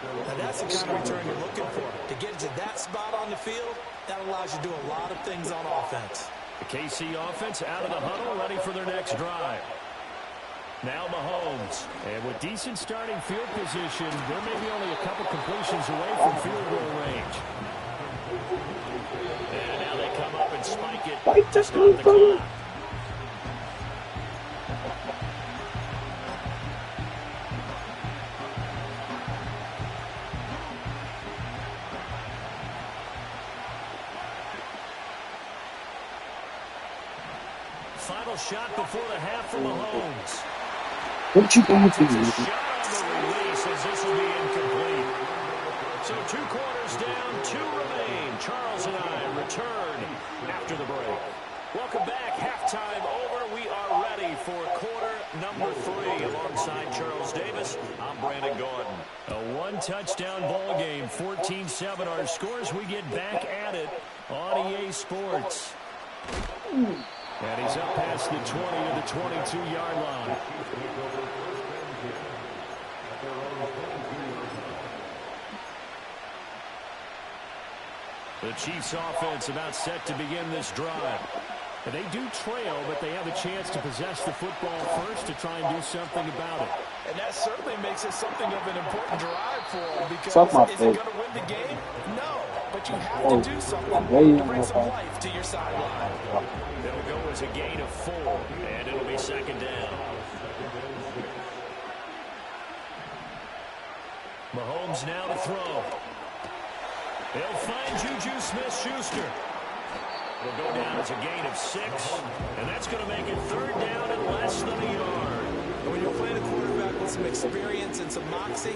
Now that's the kind of return you're looking for. To get to that spot on the field, that allows you to do a lot of things on offense. The KC offense out of the huddle, ready for their next drive. Now Mahomes. And with decent starting field position, there may be only a couple completions away from field goal range. And now they come up and spike it to start the clock. Final shot before the half for Mahomes. What you going to do? Shot on the release as this will be incomplete. So 2 quarters down, 2 remain. Charles and I return after the break. Welcome back. Halftime over. We are ready for quarter number 3. Alongside Charles Davis, I'm Brandon Gordon. A 1-touchdown ball game, 14-7 our scores. We get back at it on EA Sports. And he's up past the 20 to the 22-yard line. The Chiefs offense about set to begin this drive. And they do trail, but they have a chance to possess the football first to try and do something about it. And that certainly makes it something of an important drive for them because is it going to win the game? No, but you have to do something to bring some life to your sideline. It'll go as a gain of 4, and it'll be 2nd down. Mahomes now to throw. He'll find Juju Smith-Schuster. It'll go down as a gain of 6, and that's going to make it 3rd down and less than a yard. And when you're playing a quarterback with some experience and some moxie,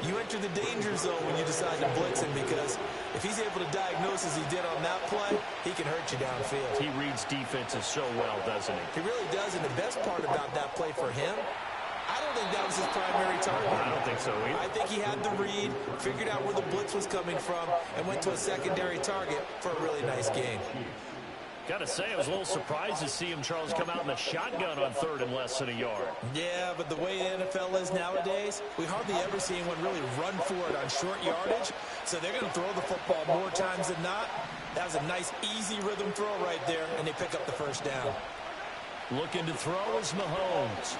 You enter the danger zone when you decide to blitz him, because if he's able to diagnose as he did on that play, he can hurt you downfield. He reads defenses so well, doesn't he? He really does, and the best part about that play for him, I don't think that was his primary target. I don't think so either. I think he had the read, figured out where the blitz was coming from, and went to a secondary target for a really nice game. Gotta say, I was a little surprised to see him, Charles, come out in the shotgun on 3rd and less than a yard. Yeah, but the way the NFL is nowadays, we hardly ever see anyone really run for it on short yardage, so they're going to throw the football more times than not. That was a nice, easy rhythm throw right there, and they pick up the first down. Looking to throw is Mahomes.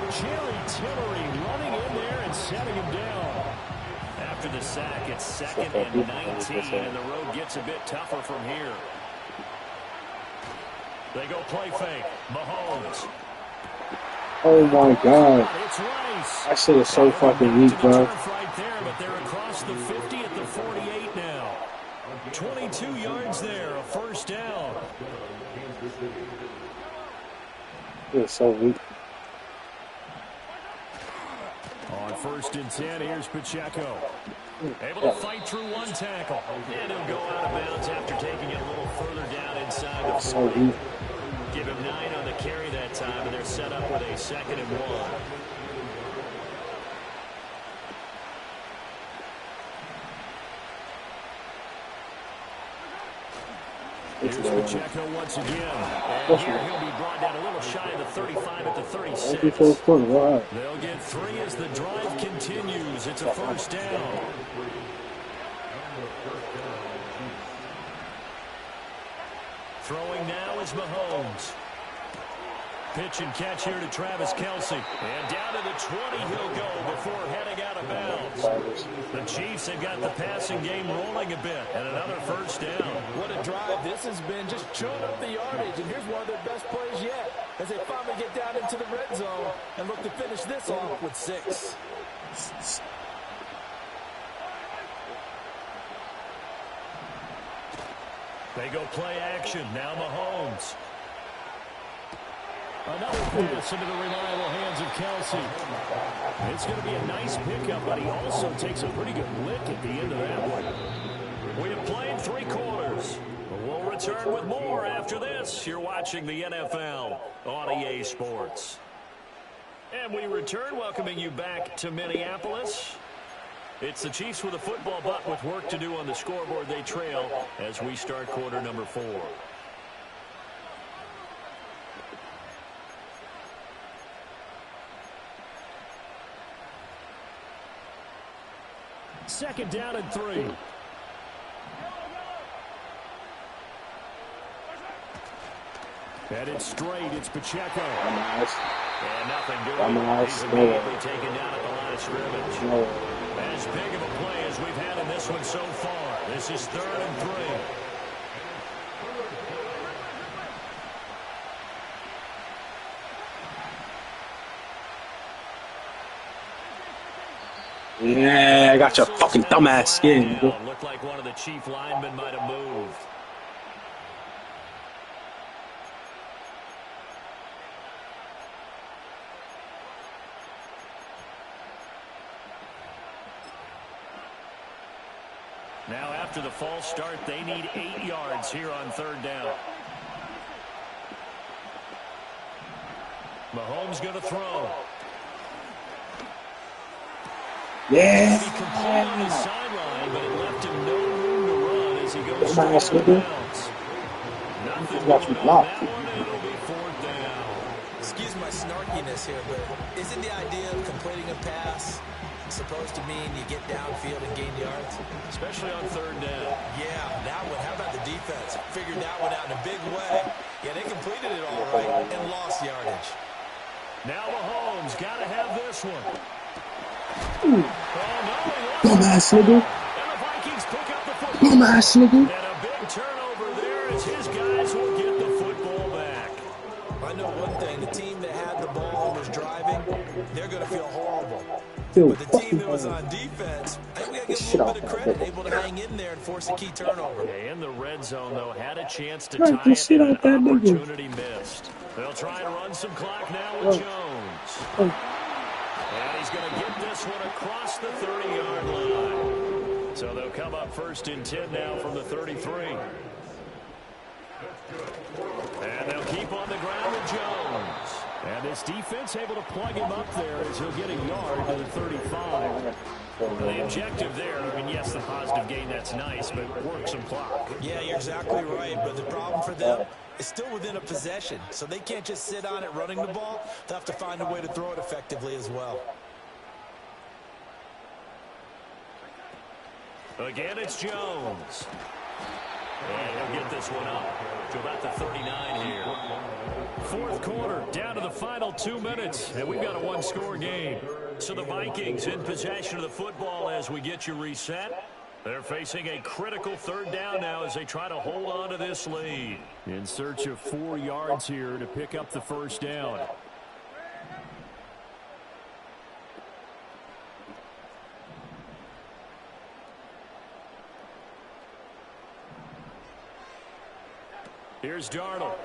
Jerry Tillery running in there and setting him down. After the sack, it's 2nd and 19, and the road gets a bit tougher from here. They go play fake. Mahomes. Oh my God. It's Rice. That shit is so fucking weak, bro. Right there, but they're across the 50 at the 48 now. 22 yards there, a first down. It's so weak. On 1st and 10, here's Pacheco. Able to fight through one tackle. And he'll go out of bounds after taking it a little further down inside the 40. Give him 9 on the carry that time, and they're set up with a 2nd and 1. Here's Pacheco once again. And here he'll be brought down a little shy of the 35 at the 36. They'll get 3 as the drive continues. It's a first down. Throwing now is Mahomes. Pitch and catch here to Travis Kelce. And down to the 20 he'll go before heading out of bounds. The Chiefs have got the passing game rolling a bit. And another first down. What a drive this has been, just chewing up the yardage. And here's one of their best plays yet, as they finally get down into the red zone and look to finish this off with 6. They go play action. Now Mahomes. Another pass into the reliable hands of Kelce. It's going to be a nice pickup, but he also takes a pretty good lick at the end of that one. We have played 3 quarters. We'll return with more after this. You're watching the NFL on EA Sports. And we return, welcoming you back to Minneapolis. It's the Chiefs with a football, but with work to do on the scoreboard. They trail as we start quarter number 4. Second down and 3. Headed straight, it's Pacheco. And nothing doing. He's immediately taken down at the line of scrimmage. As big of a play as we've had in this one so far. This is 3rd and 3. Yeah, I got your fucking dumbass skin. Looked like one of the Chief linemen might have moved. Now after the false start, they need 8 yards here on 3rd down. Mahomes going to throw. Yeah. He completed on his sideline, but it left him no room to run as he goes straight out of bounds. Nothing going on that one, and it'll be 4th down. Excuse my snarkiness here, but isn't the idea of completing a pass supposed to mean you get downfield and gain yards? Especially on 3rd down. Yeah, that one. How about the defense? Figured that one out in a big way. Yeah, they completed it all right and lost yardage. Now Mahomes got to have this one. Dumbass nigga. And the Vikings pick up the football. Dumbass nigga. And a big turnover there as his guys will get the football back. I know one thing. The team that had the ball and was driving, they're going to feel horrible. Dude, But the team that was on defense, I think we got to give them a little bit of credit, able to hang in there and force a key turnover. In the red zone, though, had a chance to tie it, and an opportunity missed. They'll try and run some clock now with Jones. And he's going to get this one across the 30-yard line. So they'll come up 1st and 10 now from the 33. And they'll keep on the ground with Jones. And this defense able to plug him up there as he'll get a yard to the 35. The objective there, I mean, yes, the positive gain, that's nice, but work some clock. Yeah, you're exactly right, but the problem for them is still within a possession, so they can't just sit on it running the ball. They'll have to find a way to throw it effectively as well. Again, it's Jones. And he'll get this one up to about the 39 here. 4th quarter, down to the final 2 minutes, and we've got a one-score game. So the Vikings in possession of the football as we get you reset. They're facing a critical 3rd down now as they try to hold on to this lead. In search of 4 yards here to pick up the 1st down. Here's Darnold.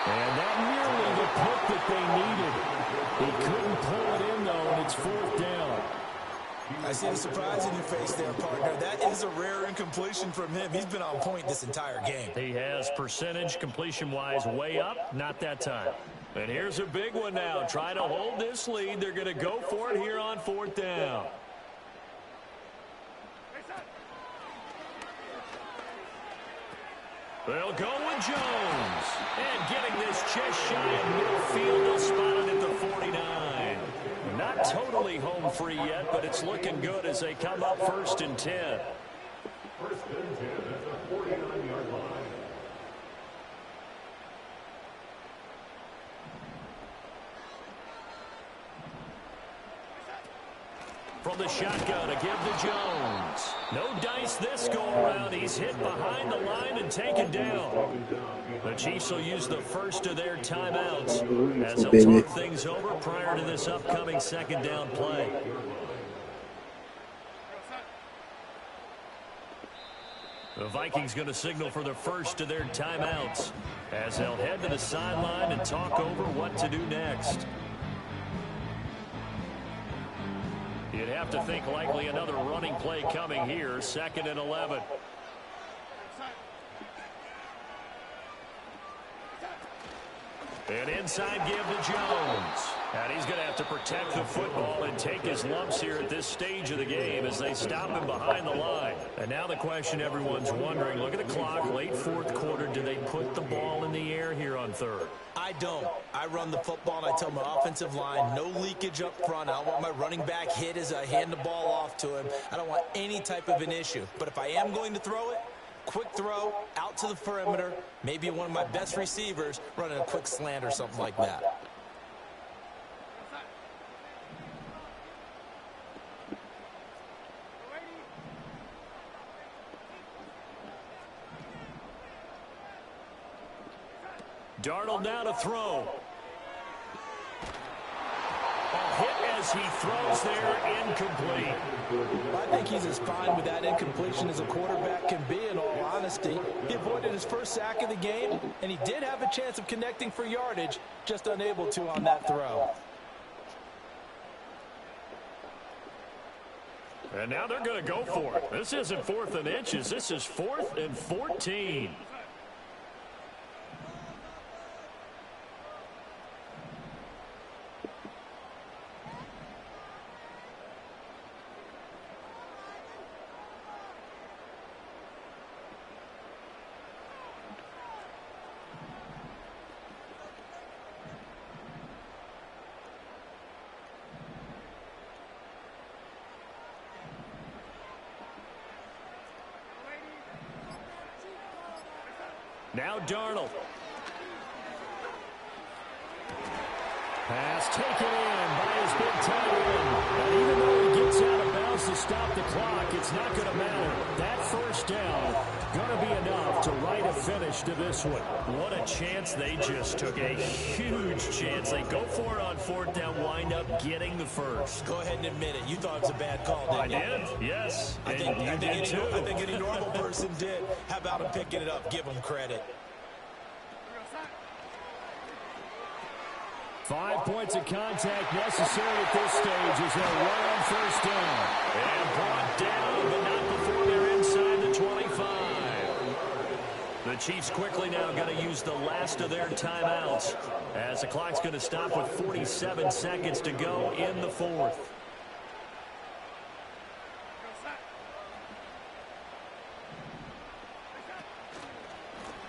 And that nearly the pick that they needed. He couldn't pull it in, though, and it's 4th down. I see the surprise in your face there, partner. That is a rare incompletion from him. He's been on point this entire game. He has percentage completion-wise way up, not that time. And here's a big one now. Trying to hold this lead. They're going to go for it here on 4th down. They'll go with Jones. And getting this just shy of midfield, they'll spot it at the 49. Not totally home free yet, but it's looking good as they come up 1st and 10. 1st and 10 at the 49-yard line. From the shotgun to give to Jones. No dice this go-around. He's hit behind the line and taken down. The Chiefs will use the first of their timeouts as they'll talk things over prior to this upcoming 2nd down play. The Vikings going to signal for the first of their timeouts as they'll head to the sideline and talk over what to do next. You'd have to think likely another running play coming here, 2nd and 11. An inside give to Jones. And he's going to have to protect the football and take his lumps here at this stage of the game as they stop him behind the line. And now the question everyone's wondering, look at the clock, late 4th quarter, do they put the ball in the air here on 3rd? I don't. I run the football, and I tell my offensive line, no leakage up front. I don't want my running back hit as I hand the ball off to him. I don't want any type of an issue. But if I am going to throw it, quick throw, out to the perimeter, maybe one of my best receivers running a quick slant or something like that. Darnold now to throw. A hit as he throws there, incomplete. I think he's as fine with that incompletion as a quarterback can be, in all honesty. He avoided his first sack of the game, and he did have a chance of connecting for yardage, just unable to on that throw. And now they're going to go for it. This isn't 4th and inches. This is 4th and 14. Now Darnold. Pass taken in by his big tight end. And even though he gets out of bounds, the stop the clock, it's not going to matter. That first down going to be enough to write a finish to this one. What a chance they just took. A huge chance. They go for it on fourth down, wind up getting the first. Go ahead and admit it. You thought it was a bad call, didn't you? I did, yes. I think any normal person did. How about him picking it up? Give him credit. 5 points of contact necessary at this stage as they'll run on first down. And brought down, but not before they're inside the 25. The Chiefs quickly now going to use the last of their timeouts as the clock's going to stop with 47 seconds to go in the fourth.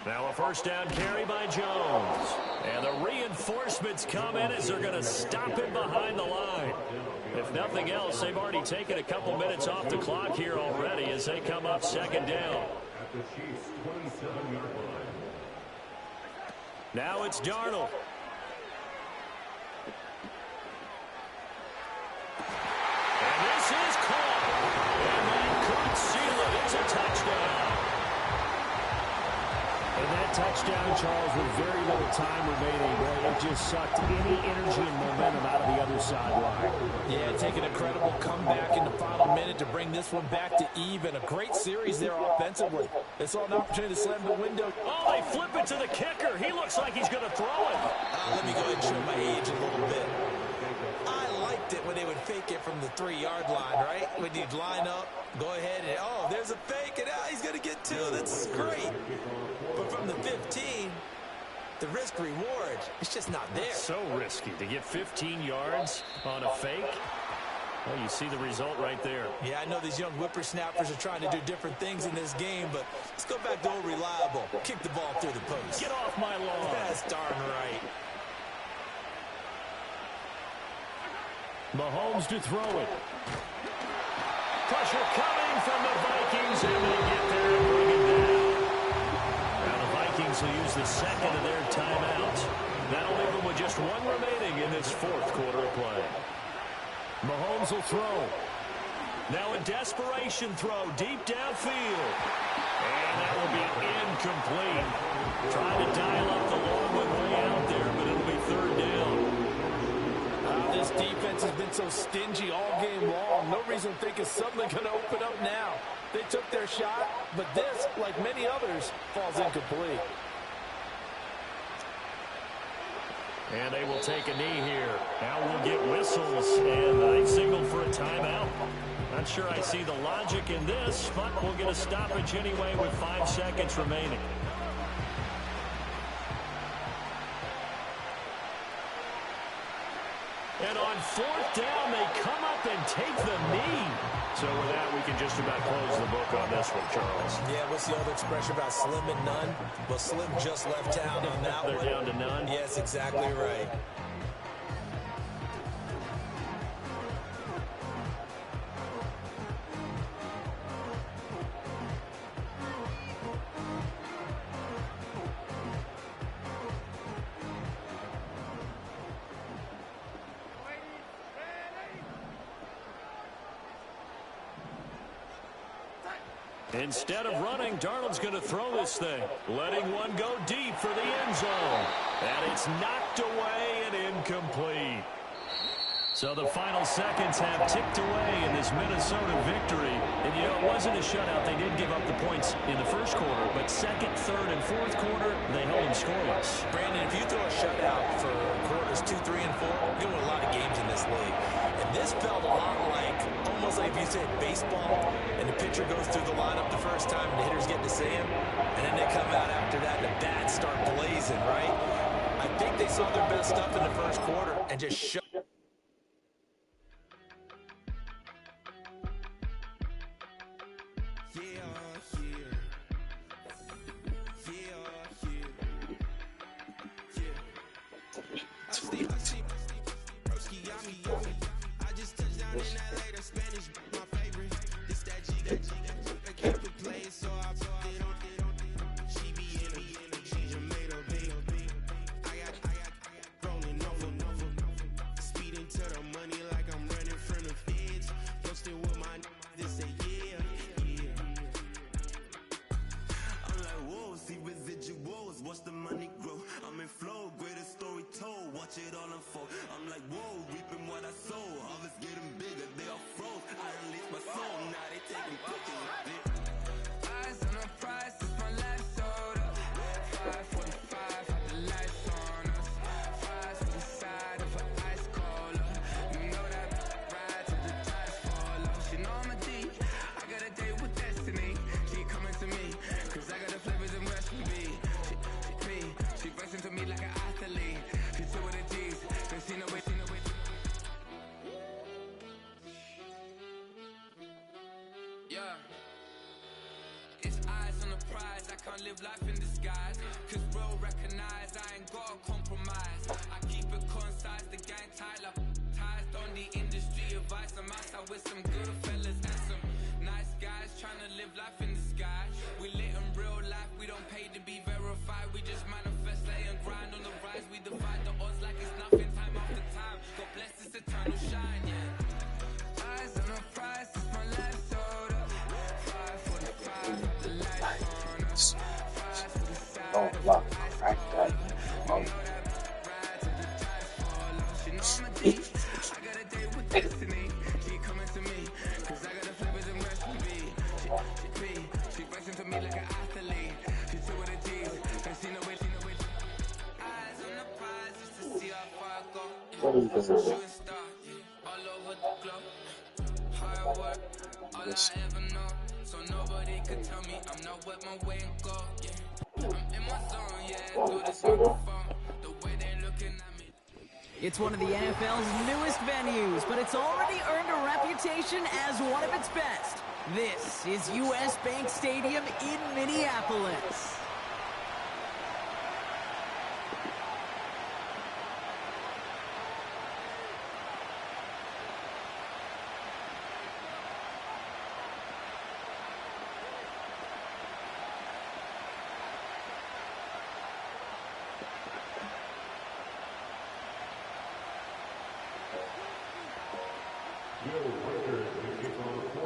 Now a first down carry by Jones. And the reinforcements come in as they're going to stop him behind the line. If nothing else, they've already taken a couple minutes off the clock here already as they come up second down. At the Chiefs' 27-yard line. Now it's Darnold. And this is caught. And that could seal it. It's a touchdown. And that touchdown, Charles, with very little time remaining, boy, it just sucked any energy and momentum out of the other sideline. Yeah, taking a credible comeback in the final minute to bring this one back to even. A great series there offensively. They saw an opportunity to slam the window. Oh, they flip it to the kicker. He looks like he's going to throw it. Let me go ahead and show my age a little bit. I liked it when they would fake it from the 3-yard line, right? When you'd line up, go ahead and, oh, there's a fake, and he's going to get 2. That's great. But from the 15, the risk-reward, it's just not there. So risky to get 15 yards on a fake. Well, you see the result right there. Yeah, I know these young whippersnappers are trying to do different things in this game, but let's go back to old reliable. Kick the ball through the post. Get off my lawn. That's darn right. Mahomes to throw it. Pressure coming from the Vikings, and they get there and bring it down. Now the Vikings will use the second of their timeouts. That'll leave them with just one remaining in this fourth quarter of play. Mahomes will throw. Now a desperation throw deep downfield. And that will be incomplete. Trying to dial up the long one way out there, but it'll be third down. This defense has been so stingy all game long. No reason to think it's suddenly going to open up now. They took their shot, but this, like many others, falls incomplete. And they will take a knee here. Now we'll get whistles, and I signaled for a timeout. Not sure I see the logic in this, but we'll get a stoppage anyway with 5 seconds remaining. And on fourth down, they come up and take the knee. So with that, we can just about close the book on this one, Charles. Yeah, what's the old expression about slim and none? Well, Slim just left town on that one. They're down to none? Yes, exactly right. Instead of running, Darnold's going to throw this thing, letting one go deep for the end zone. And it's knocked away and incomplete. So the final seconds have ticked away in this Minnesota victory. And, you know, it wasn't a shutout. They did give up the points in the first quarter, but second, third, and fourth quarter, they held them scoreless. Brandon, if you throw a shutout for quarters 2, 3, and 4, you win a lot of games in this league. And this felt a lot like, almost like if you said baseball, and the pitcher goes through the lineup the first time and the hitters get to see him, and then they come out after that and the bats start blazing, right? I think they saw their best stuff in the first quarter and just shut. Speeding to the money like I'm running from the feds. Posted with my live life in disguise. Cause real recognize I ain't gotta compromise. I keep it concise, the gang tied up. Ties on the industry advice. I'm outside with some good fellas and some nice guys trying to live life in the sky. We lit in real life, we don't pay to be verified. We just manifest, lay and grind on the rise. We divide the odds like it's nothing, time after time. God bless this eternal shine, yeah. Eyes on the prize, it's my life sold up. 545 with the lights on us. Fries to the side Oh, of wow. the ice. Right, that. Oh. Ride till the tires fall off. She know I'm a G. I got a date with destiny. She coming to me, cause I got the flavors and recipe. She flexing to me like an athlete. She took with her G's, and she know it. Eyes on the prize just to see how far I go. Shooting star, all over the globe. Hard work, all I ever know. So nobody could tell me I'm not wet my way and go. Yeah, I'm in my zone. Yeah, through this microphone, the way they looking at me. It's one of the NFL's newest venues, but it's already earned a reputation as one of its best. This is US Bank Stadium in Minneapolis.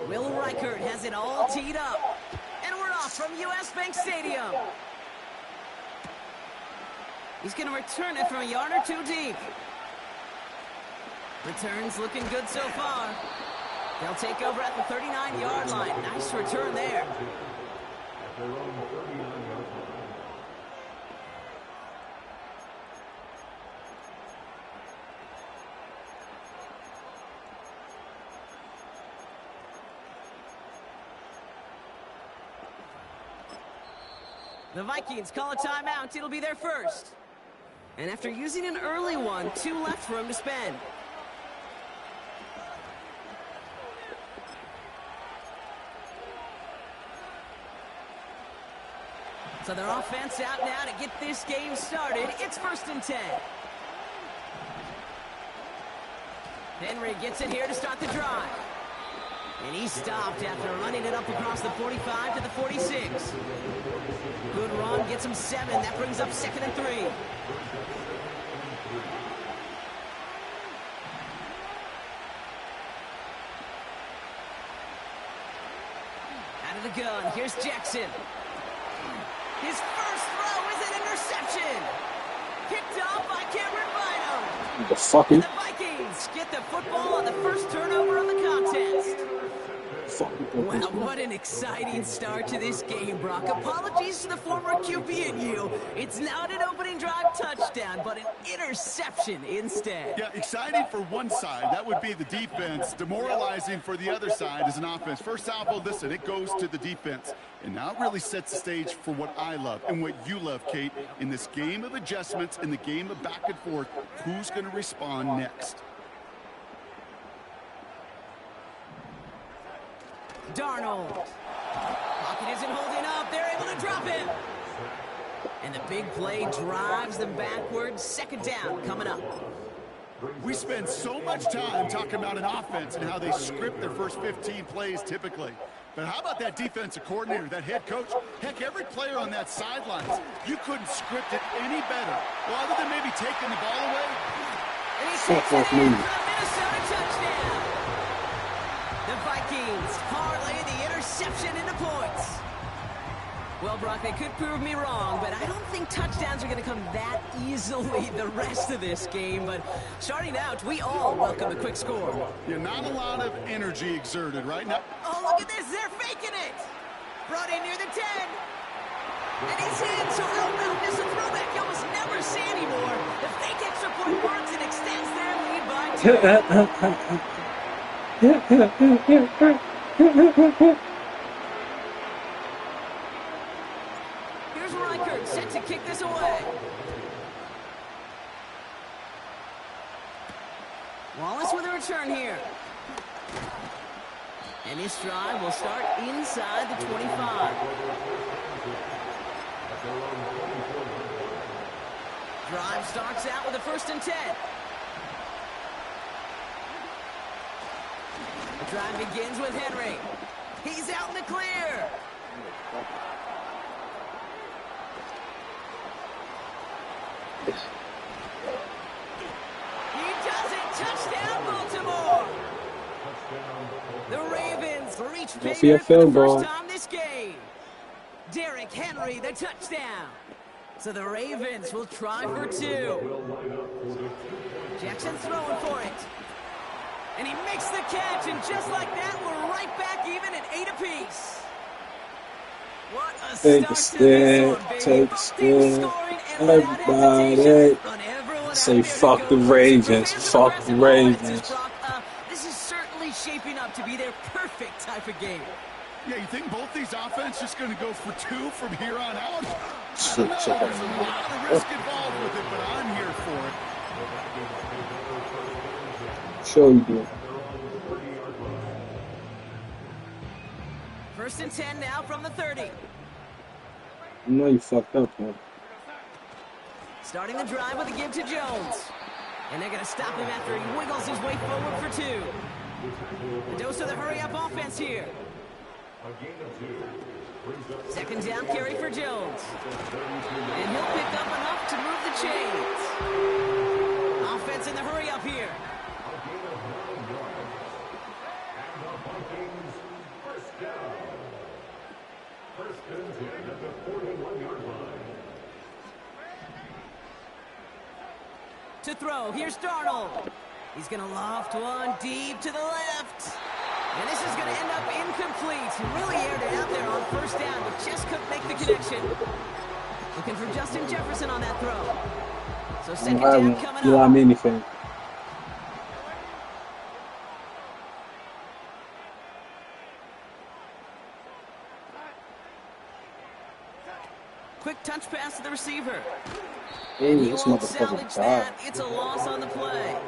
Will Reichert has it all teed up. And we're off from US Bank Stadium. He's going to return it from a yard or two deep. Returns looking good so far. They'll take over at the 39-yard line. Nice return there. The Vikings call a timeout. It'll be their first. And after using an early one, 2 left for him to spend. So their offense out now to get this game started. It's 1st and 10. Henry gets it here to start the drive. And he stopped after running it up across the 45 to the 46. Good run, gets him 7. That brings up 2nd and 3. Out of the gun, here's Jackson. His first throw is an interception. Picked off by Cameron Bynum. The fuck? And the Vikings get the football on the first turnover of the contest. Wow, what an exciting start to this game, Brock. Apologies to the former QB and you. It's not an opening drive touchdown, but an interception instead. Yeah, exciting for one side. That would be the defense. Demoralizing for the other side as an offense. First salvo, listen, it goes to the defense. And now it really sets the stage for what I love and what you love, Kate. In this game of adjustments, in the game of back and forth, who's going to respond next? Darnold. Pocket isn't holding up. They're able to drop him. And the big play drives them backwards. 2nd down coming up. We spend so much time talking about an offense and how they script their first 15 plays typically. But how about that defensive coordinator, that head coach? Heck, every player on that sidelines, you couldn't script it any better. Well, other than maybe taking the ball away. And he takes it in for the Minnesota touchdown. The Vikings parlay the interception into points. Well, Brock, they could prove me wrong, but I don't think touchdowns are going to come that easily the rest of this game. But starting out, we all welcome a quick score. Yeah, not a lot of energy exerted right now. Oh, look at this. They're faking it. Brought in near the 10. And he's in. So how about this? A throwback you almost never see anymore. The fake extra point works and extends their lead by 2. Here's Reichert set to kick this away. Wallace with a return here. And this drive will start inside the 25. Drive starts out with a 1st and 10. The drive begins with Henry. He's out in the clear. He does it. Touchdown, Baltimore. The Ravens reach paydirt for the first time this game. Derrick Henry, the touchdown. So the Ravens will try for 2. Jackson throwing for it. And he makes the catch, and just like that, we're right back even at 8 apiece. What a Take a step, take a step. Everybody say fuck the Ravens, fuck the Ravens. This is certainly shaping up to be their perfect type of game. Yeah, you think both these offenses just going to go for 2 from here on out? There's a lot of risk involved with it, but I'm here for it. Sure you do. 1st and 10 now from the 30. You know you fucked up, man. Starting the drive with a give to Jones. And they're going to stop him after he wiggles his way forward for 2. The dose of the hurry-up offense here. 2nd down carry for Jones. And he'll pick up enough to move the chains. Offense in the hurry-up here. To throw, here's Darnold. He's going to loft one deep to the left. And this is going to end up incomplete. He really aired it out there on 1st down, but just couldn't make the connection. Looking for Justin Jefferson on that throw. So 2nd down coming up. Anything. Quick touch pass to the receiver. Hey, And he this won't motherfucker salvage that. It's a loss on the play.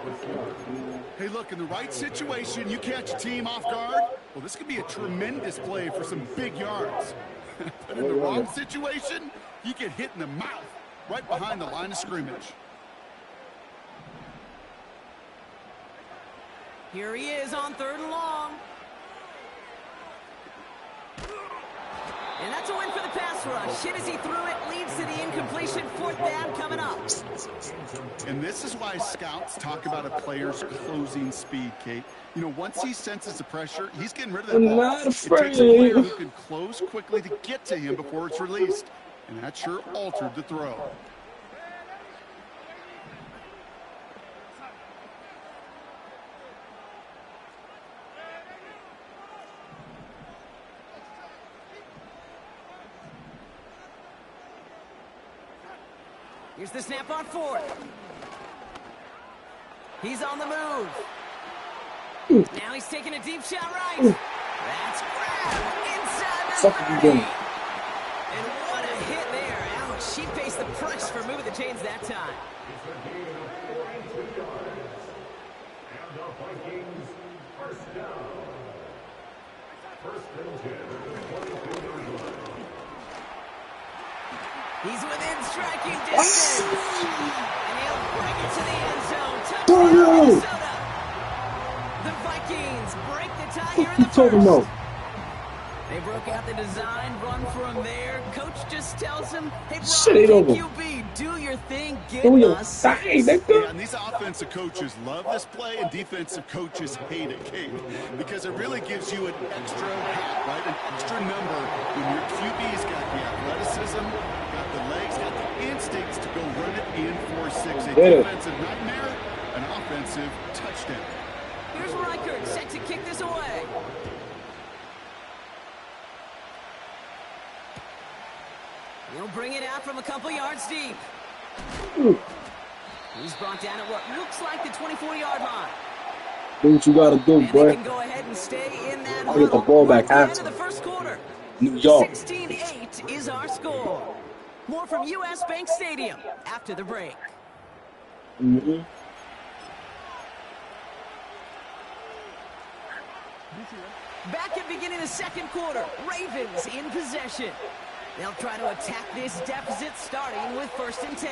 Hey, look, in the right situation, you catch a team off guard. Well, this could be a tremendous play for some big yards. But in the wrong situation, you get hit in the mouth right behind the line of scrimmage. Here he is on 3rd and long. And that's a win for the pass rush. Hit as he threw it, leads to the incompletion. 4th down coming up. And this is why scouts talk about a player's closing speed, Kate. You know, once he senses the pressure, he's getting rid of that ball. Not It takes a player afraid. who can close quickly to get to him before it's released. And that sure altered the throw. Here's the snap on 4th. He's on the move. Now he's taking a deep shot right. That's grabbed inside the 30. And what a hit there. Ouch. She faced the price for moving the chains that time. And the Vikings, 1st down. 1st and 10 at the 22-yard line. He's within striking distance. And he'll bring it to the end zone. Touchdown, Minnesota. The Vikings break the tie here in the 1st. They broke out the design run for him there. Coach just tells him, hey, Rob, QB, do your thing, get us. Yeah, and these offensive coaches love this play, and defensive coaches hate it, Kate, because it really gives you an extra hat, right? An extra number when your QB's got the athleticism, got the legs, got the instincts to go run it in 4-6. A defensive nightmare, an offensive touchdown. Here's Reichert set to kick this away. He'll bring it out from a couple yards deep. He's brought down at what looks like the 24-yard line. Do what you gotta do, and boy. they can go ahead and stay in that I'll get the ball back at after the first quarter. New York. 16-8 is our score. More from U.S. Bank Stadium after the break. Back at beginning of the second quarter, Ravens in possession. They'll try to attack this deficit starting with 1st and 10.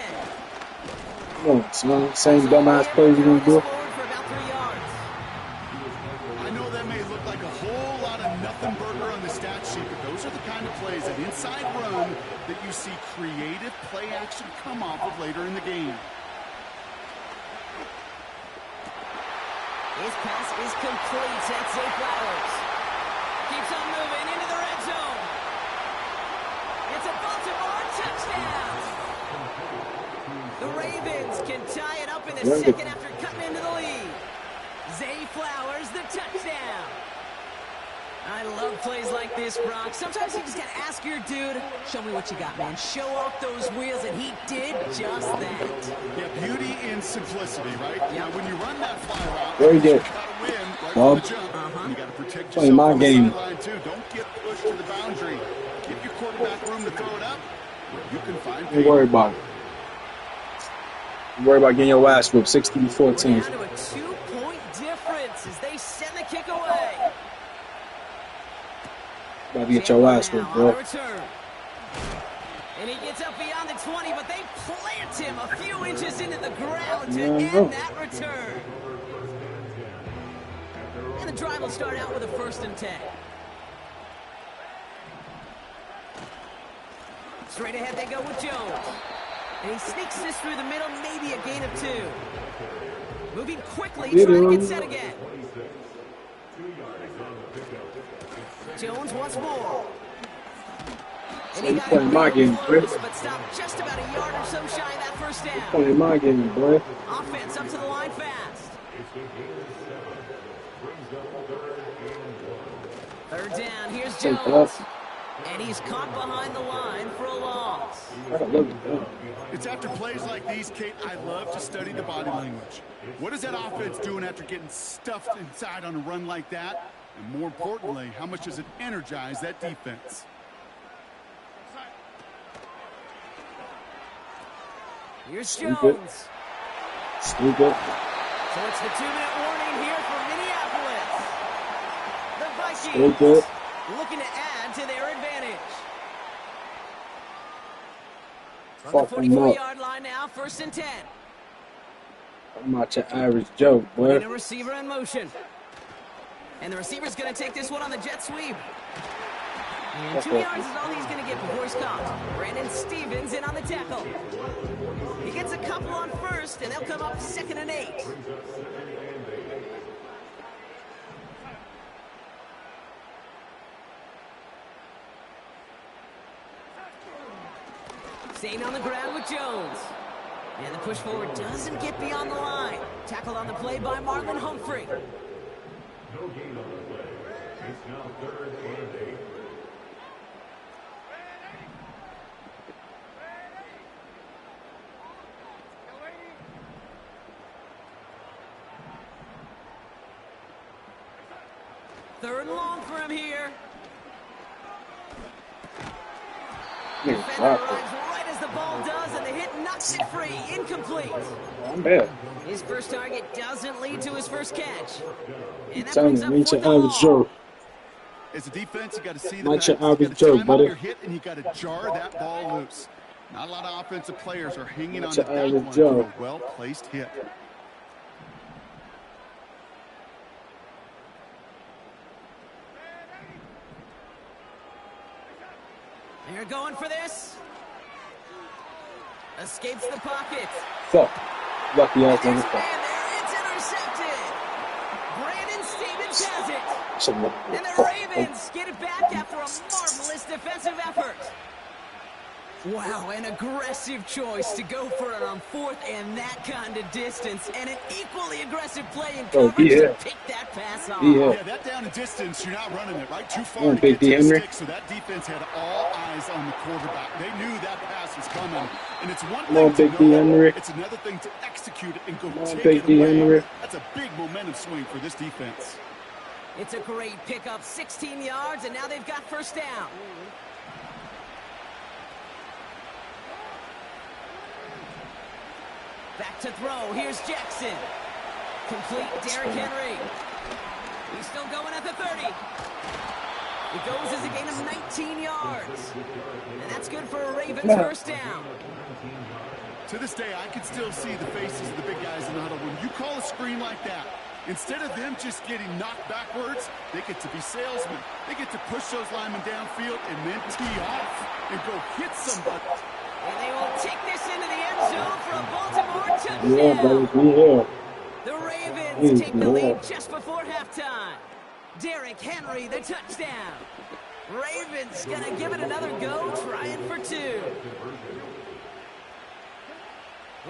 Come on, son. Same dumbass plays you're gonna do. For about 3 yards. I know that may look like a whole lot of nothing burger on the stat sheet, but those are the kind of plays, an inside run, that you see creative play action come off of later in the game. His pass is complete. That's Zay Flowers. Keeps on moving into the red zone. It's a Baltimore touchdown. The Ravens can tie it up in the second after cutting into the lead. Zay Flowers, the touchdown. I love plays like this, Brock. Sometimes you just got to ask your dude, show me what you got, man. Show off those wheels, and he did just that. Yeah, beauty in simplicity, right? Yep. Now, when you run that fly route, Very good. you got to win right from the jump. You got to protect Playing yourself my on the game. sideline, too. Don't get pushed to the boundary. Give your quarterback room to throw it up. You can find Don't worry about it. Don't worry about getting your ass whipped. 16-14. We're down to a 2-point difference as they send the kick away. About to get your ass whipped, bro. And he gets up beyond the 20, but they plant him a few inches into the ground to end that return. And the drive will start out with a 1st and 10. Straight ahead they go with Jones. And he sneaks this through the middle, maybe a gain of 2. Moving quickly, trying to get set again. Jones once more. And he got my game, close, but stopped just about a yard or so shy of that 1st down. Playing my game, boy. Offense up to the line fast. 3rd down, here's Jones. And he's caught behind the line for a loss. It's after plays like these, Kate, I love to study the body language. What is that offense doing after getting stuffed inside on a run like that? And more importantly, how much does it energize that defense? Here's Jones. Stupid. So it's the 2-minute warning here for Minneapolis. The Vikings Stupid. looking to add to their advantage. From Fuck the 44-yard line now, 1st and 10. I'm not your average Joe, boy. And a receiver in motion. And the receiver's going to take this one on the jet sweep. And 2 yards is all he's going to get before he's caught. Brandon Stevens in on the tackle. He gets a couple on 1st, and they'll come up 2nd and 8. Staying on the ground with Jones. And the push forward doesn't get beyond the line. Tackled on the play by Marlon Humphrey. No gain on the play. It's now 3rd and 8. Third and long for him here. Yeah, Defender arrives right as the ball does, and the hit knocks it free. Incomplete. I'm bad. His first target doesn't lead to his first catch. And that Telling brings you, up reach 4th your and average long. Joe. As a defense, you got to see the Not backs. your You average gotta Joe, time out buddy. your hit, and you got to jar that ball loose. Not a lot of offensive players are hanging Not on your to that average one Joe. for a well-placed hit. They're going for this. Escapes the pocket. Fuck. Lucky ass There's a motherfucker. man there. It's intercepted. Brandon Stevens has it. Some And the motherfucker. Ravens get it back after a marvelous defensive effort. Wow, an aggressive choice to go for it on 4th and that kind of distance. And an equally aggressive play in Oh, coverage yeah. to pick that pass off. Yeah. Yeah, that down and distance, you're not running it right too far Come on, to Big get to D. the Henry. stick, so that defense had all eyes on the quarterback. They knew that pass was coming, and it's one Come on, thing Big to D. know Henry. it, it's another thing to execute it and go Come on, take Big it D. away. Henry. That's a big momentum swing for this defense. It's a great pickup, 16 yards, and now they've got 1st down. Back to throw. Here's Jackson. Complete. Derrick Henry. He's still going at the 30. It goes as a gain of 19 yards. And that's good for a Ravens first down. To this day, I can still see the faces of the big guys in the huddle. When you call a screen like that, instead of them just getting knocked backwards, they get to be salesmen. They get to push those linemen downfield and then tee off and go hit somebody. And they will take this into the end zone for a Baltimore touchdown. Yeah, baby, The Ravens take the lead just before halftime. Derrick Henry, the touchdown. Ravens gonna give it another go, trying for 2.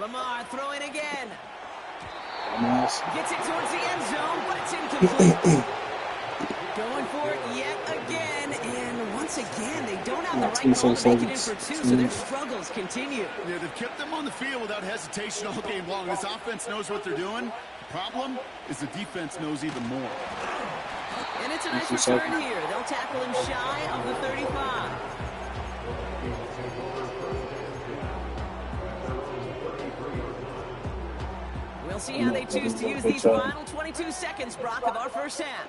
Lamar throwing again. Gets it towards the end zone, but it's incomplete. Going for it yet again, and once again, they don't have the right call to make it in for 2, so their struggles continue. Yeah, they've kept them on the field without hesitation all game long. This offense knows what they're doing. The problem is the defense knows even more. And it's a nice return here. They'll tackle him shy of the 35. We'll see how they choose to use these final 22 seconds, Brock, of our first half.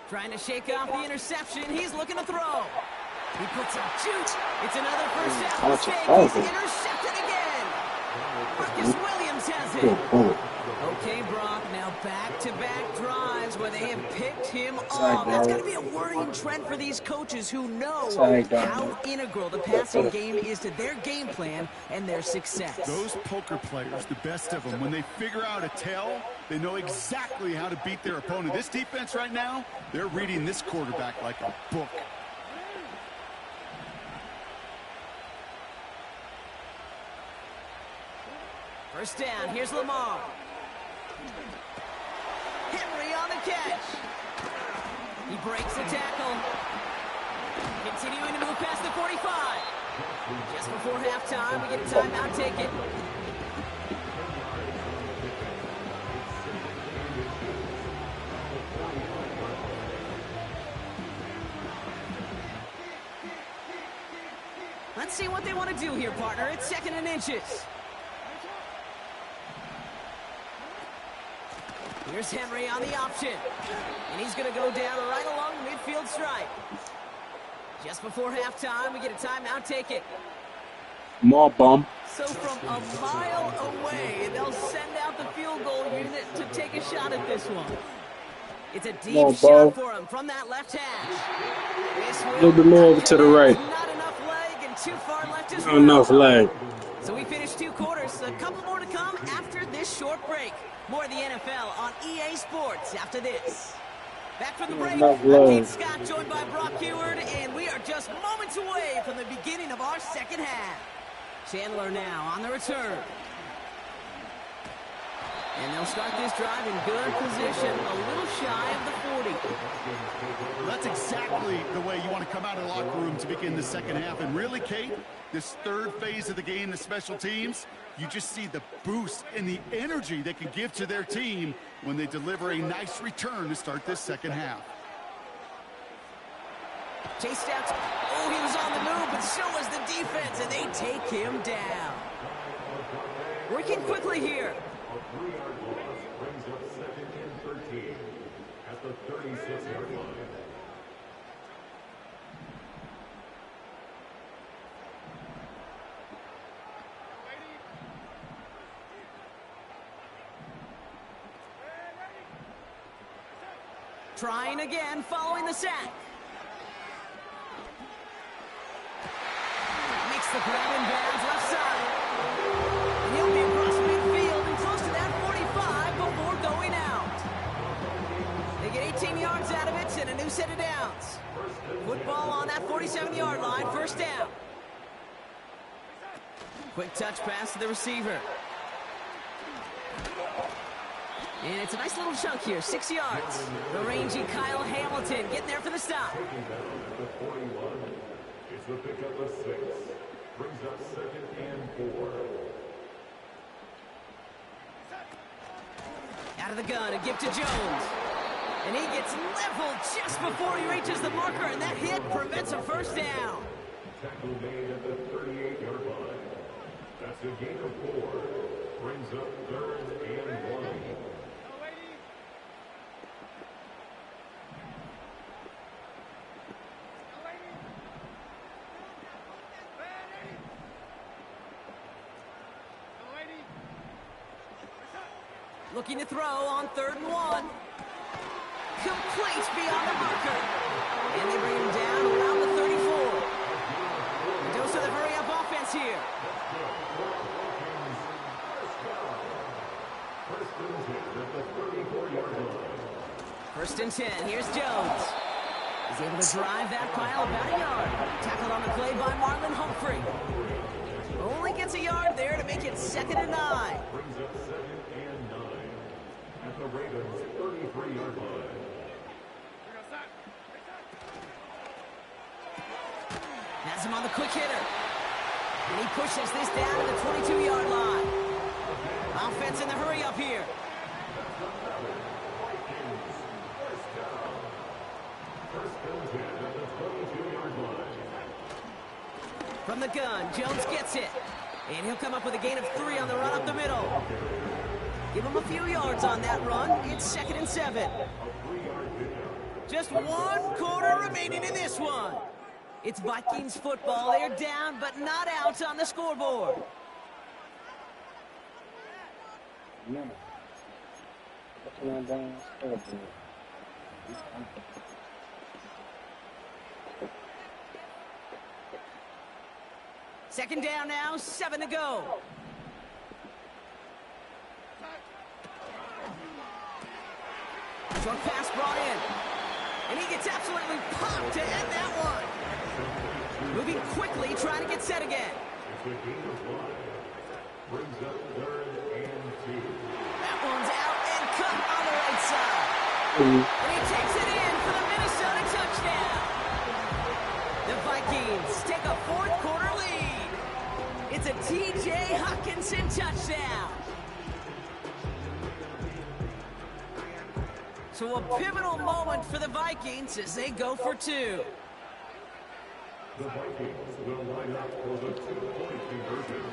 Trying to shake off the interception. He's looking to throw. He puts a shoot. It's another first down mistake. He's intercepted again. Marcus Williams has it. Okay, Brock, now back-to-back drives where they have picked him off. That's got to be a worrying trend for these coaches who know how integral the passing game is to their game plan and their success. Those poker players, the best of them, when they figure out a tell, they know exactly how to beat their opponent. This defense right now, they're reading this quarterback like a book. First down, here's Lamar. Henry on the catch. He breaks the tackle. Continuing to move past the 45. Just before halftime, we get a timeout, take it. Let's see what they want to do here, partner. It's 2nd and inches. Here's Henry on the option. And he's going to go down right along the midfield stripe. Just before halftime, we get a timeout, take it. More bum. So from a mile away, they'll send out the field goal unit to take a shot at this one. It's a deep shot for him from that left hash. A little bit more over to the right. Not enough leg and too far left as well. Enough leg. So we finished 2 quarters. A couple more to come after this short break. More of the NFL on EA Sports after this. Back from the break, I'm Kate Scott, joined by Brock Heward, and we are just moments away from the beginning of our second half. Chandler now on the return. And they'll start this drive in good position, a little shy of the 40. Well, that's exactly the way you want to come out of the locker room to begin the second half. And really, Kate, this third phase of the game, the special teams, you just see the boost and the energy they can give to their team when they deliver a nice return to start this second half. Chased out. Oh, he was on the move, but so was the defense, and they take him down. Working quickly here. A 3-yard loss brings up 2nd and 13 at the 36-yard line. Trying again, following the sack. Makes the grab in bounds left side. And he'll be across midfield and close to that 45 before going out. They get 18 yards out of it and a new set of downs. Football on that 47-yard line, first down. Quick touch pass to the receiver. And it's a nice little chunk here, 6 yards. The rangy Kyle Hamilton getting there for the stop. It's the pickup of 6. Brings up 2nd and 4. Out of the gun, a gift to Jones. And he gets leveled just before he reaches the marker, and that hit prevents a first down. Tackle made at the 38-yard line. It's a gain of 4. Brings up 3rd and 1. Looking to throw on 3rd and 1. Complete beyond the marker. And they bring him down around the 34. A dose of the hurry-up offense here. First and 10. Here's Jones. He's able to drive that pile about a yard. Tackled on the play by Marlon Humphrey. Only gets a yard there to make it 2nd and 9. Brings up 2nd and 9 at the Ravens' 33-yard line. Has him on the quick hitter. And he pushes this down to the 22-yard line. Offense in the hurry up here. From the gun, Jones gets it. And he'll come up with a gain of 3 on the run up the middle. Give him a few yards on that run. It's 2nd and 7. Just 1 quarter remaining in this one. It's Vikings football. They're down, but not out on the scoreboard. Second down now, 7 to go. Short pass brought in. And he gets absolutely popped to end that one. Moving quickly, trying to get set again. Brings up 3rd and 2. That one's out and cut on the right side. And he takes it in for the Minnesota touchdown. The Vikings take a 4th quarter lead. It's a T.J. Hockenson touchdown. So a pivotal moment for the Vikings as they go for 2. The Vikings will line up for the 2-point conversion.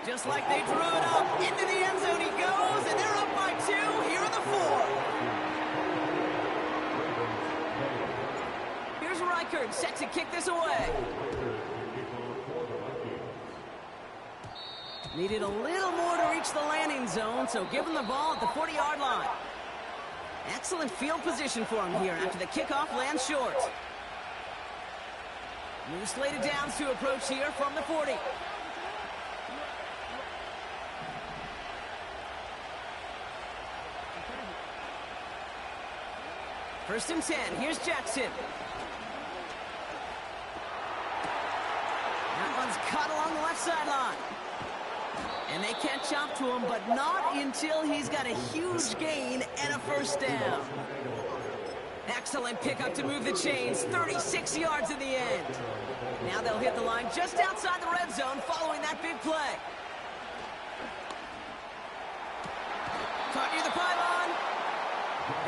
Just like they drew it up, into the end zone he goes, and they're up by 2 here in the 4th. Here's Reichert set to kick this away. Needed a little more to reach the landing zone, so give him the ball at the 40-yard line. Excellent field position for him here after the kickoff lands short. New slated downs to approach here from the 40. First and 10. Here's Jackson. That one's caught along the left sideline. And they catch up to him, but not until he's got a huge gain and a first down. Excellent pickup to move the chains. 36 yards in the end. Now they'll hit the line just outside the red zone following that big play. Caught near the pylon.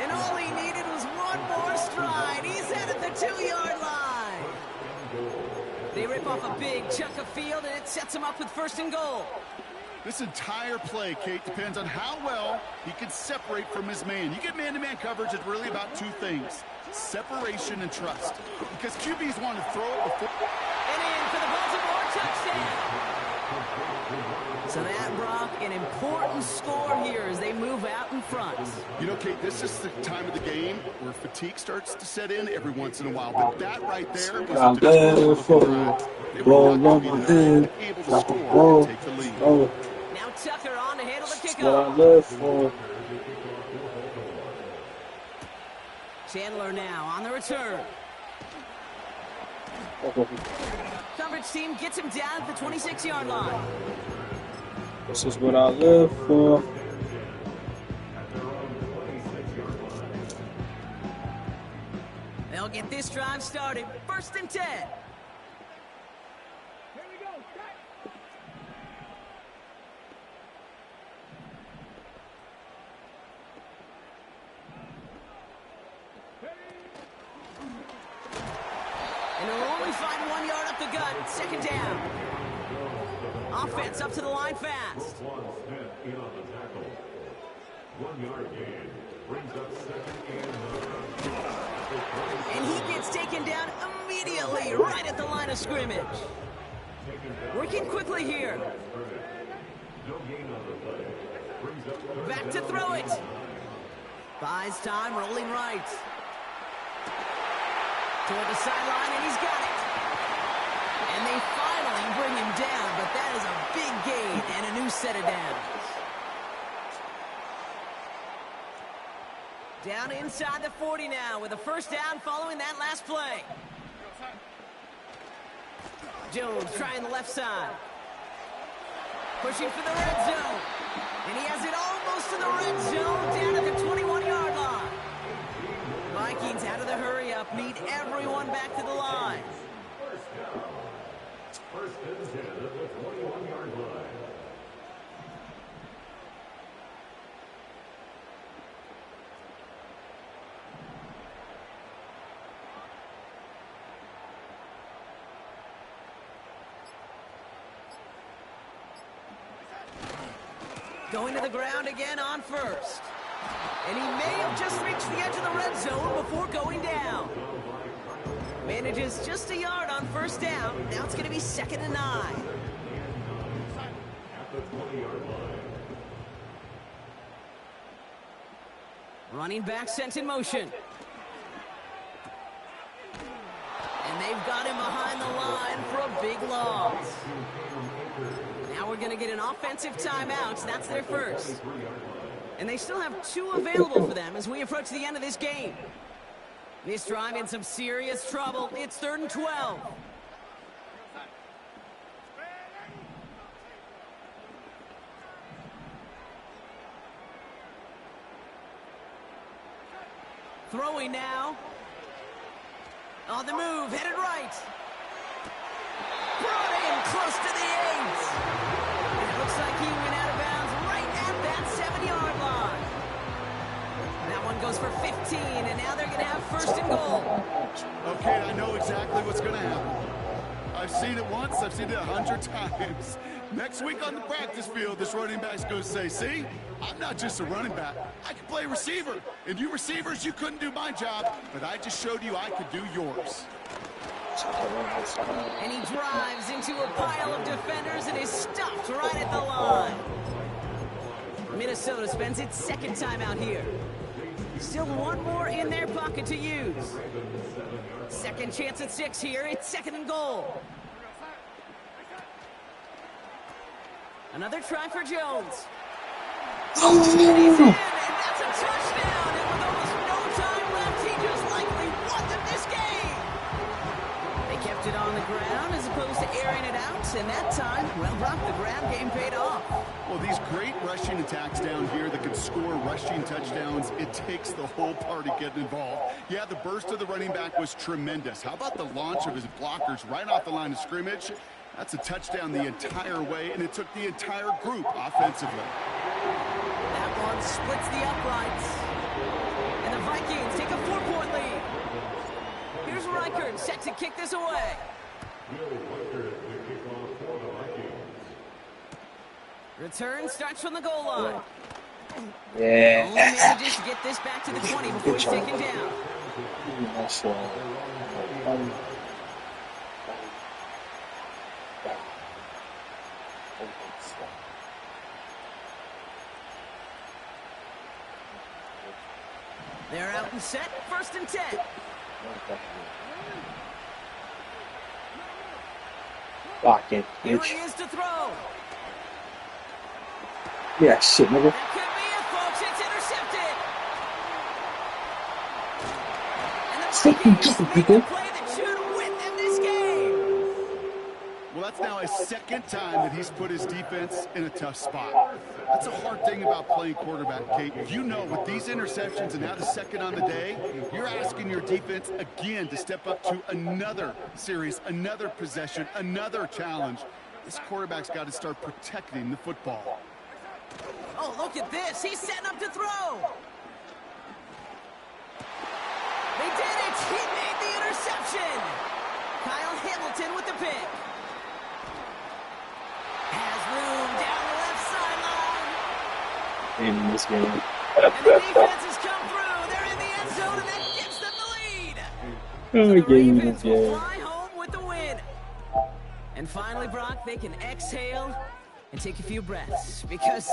And all he needed was one more stride. He's at the 2-yard line. They rip off a big chunk of field, and it sets him up with 1st and goal. This entire play, Kate, depends on how well he can separate from his man. You get man-to-man coverage, it's really about 2 things: separation and trust. Because QBs want to throw it before. And in for the Baltimore touchdown. So that, Brock, an important score here as they move out in front. You know, Kate, this is the time of the game where fatigue starts to set in every once in a while. But that right there was I'm there for they were not able to score and take the lead. Now Tucker on to handle the What I kickoff. live for. Chandler now on the return. Coverage team gets him down at the 26-yard line. This is what I live for. They'll get this drive started. 1st and 10. And they'll only find 1 yard up the gut. 2nd down. Offense up to the line fast. One Smith in on the tackle. 1 yard gain. Brings up second And he gets taken down immediately right at the line of scrimmage. Working quickly here. No gain on the play. Brings up Back to throw it. Buys time, rolling right. Toward the sideline, and he's got it. And they finally bring him down, but that is a big gain and a new set of downs. Down inside the 40 now with a first down following that last play. Jones trying the left side. Pushing for the red zone. And he has it almost to the red zone, down at the 21-yard line. Vikings out of the hurry-up, need everyone back to the line. First and 10 at the 21-yard line. Going to the ground again on first. And he may have just reached the edge of the red zone before going down. Manages just a yard on first down. Now it's going to be 2nd and 9. At the 20-yard line. Running back sent in motion. And they've got him behind the line for a big loss. Now we're going to get an offensive timeout. That's their first. And they still have 2 available for them as we approach the end of this game. This drive in some serious trouble. It's 3rd and 12. Throwing now. On the move, headed right. Brought in close to the 8. And it looks like he went out of bounds right at that 7-yard line. That one goes for 15, and now they're going to have 1st and goal. Okay, I know exactly what's going to happen. I've seen it once, I've seen it 100 times. Next week on the practice field, this running back's going to say, see, I'm not just a running back. I can play receiver. And you receivers, you couldn't do my job, but I just showed you I could do yours. And he drives into a pile of defenders and is stopped right at the line. Minnesota spends its 2nd time out here. Still 1 more in their pocket to use. 2nd chance at 6 here. It's 2nd and goal. Another try for Jones. And he's in, and that's a touchdown. And with almost no time left, he just likely won them this game. They kept it on the ground as opposed to airing it out. And that time, well, Brock, the ground game paid off. Well, these great rushing attacks down here that can score rushing touchdowns, it takes the whole party getting involved. Yeah, the burst of the running back was tremendous. How about the launch of his blockers right off the line of scrimmage? That's a touchdown the entire way, and it took the entire group offensively. That one splits the uprights. And the Vikings take a 4-point lead. Here's Reichert set to kick this away. Return starts from the goal line. Yeah. Only manages to get this back to the 20 before he's taken down. They're out and set. 1st and 10. Lock in, Here bitch. he is to throw. Yeah, shit, nigga. That could be it, folks. It's intercepted. And the Vikings make the play that should win them this game. Well, that's now his 2nd time that he's put his defense in a tough spot. That's a hard thing about playing quarterback, Kate. You know, with these interceptions and now the 2nd on the day, you're asking your defense again to step up to another series, another possession, another challenge. This quarterback's got to start protecting the football. Oh, look at this. He's setting up to throw. They did it. He made the interception. Kyle Hamilton with the pick. in this game. And the defense has come through. They're in the end zone, and that gives them the lead. Oh, So the game, Ravens will yeah. fly home with the win. And finally, Brock, they can exhale and take a few breaths because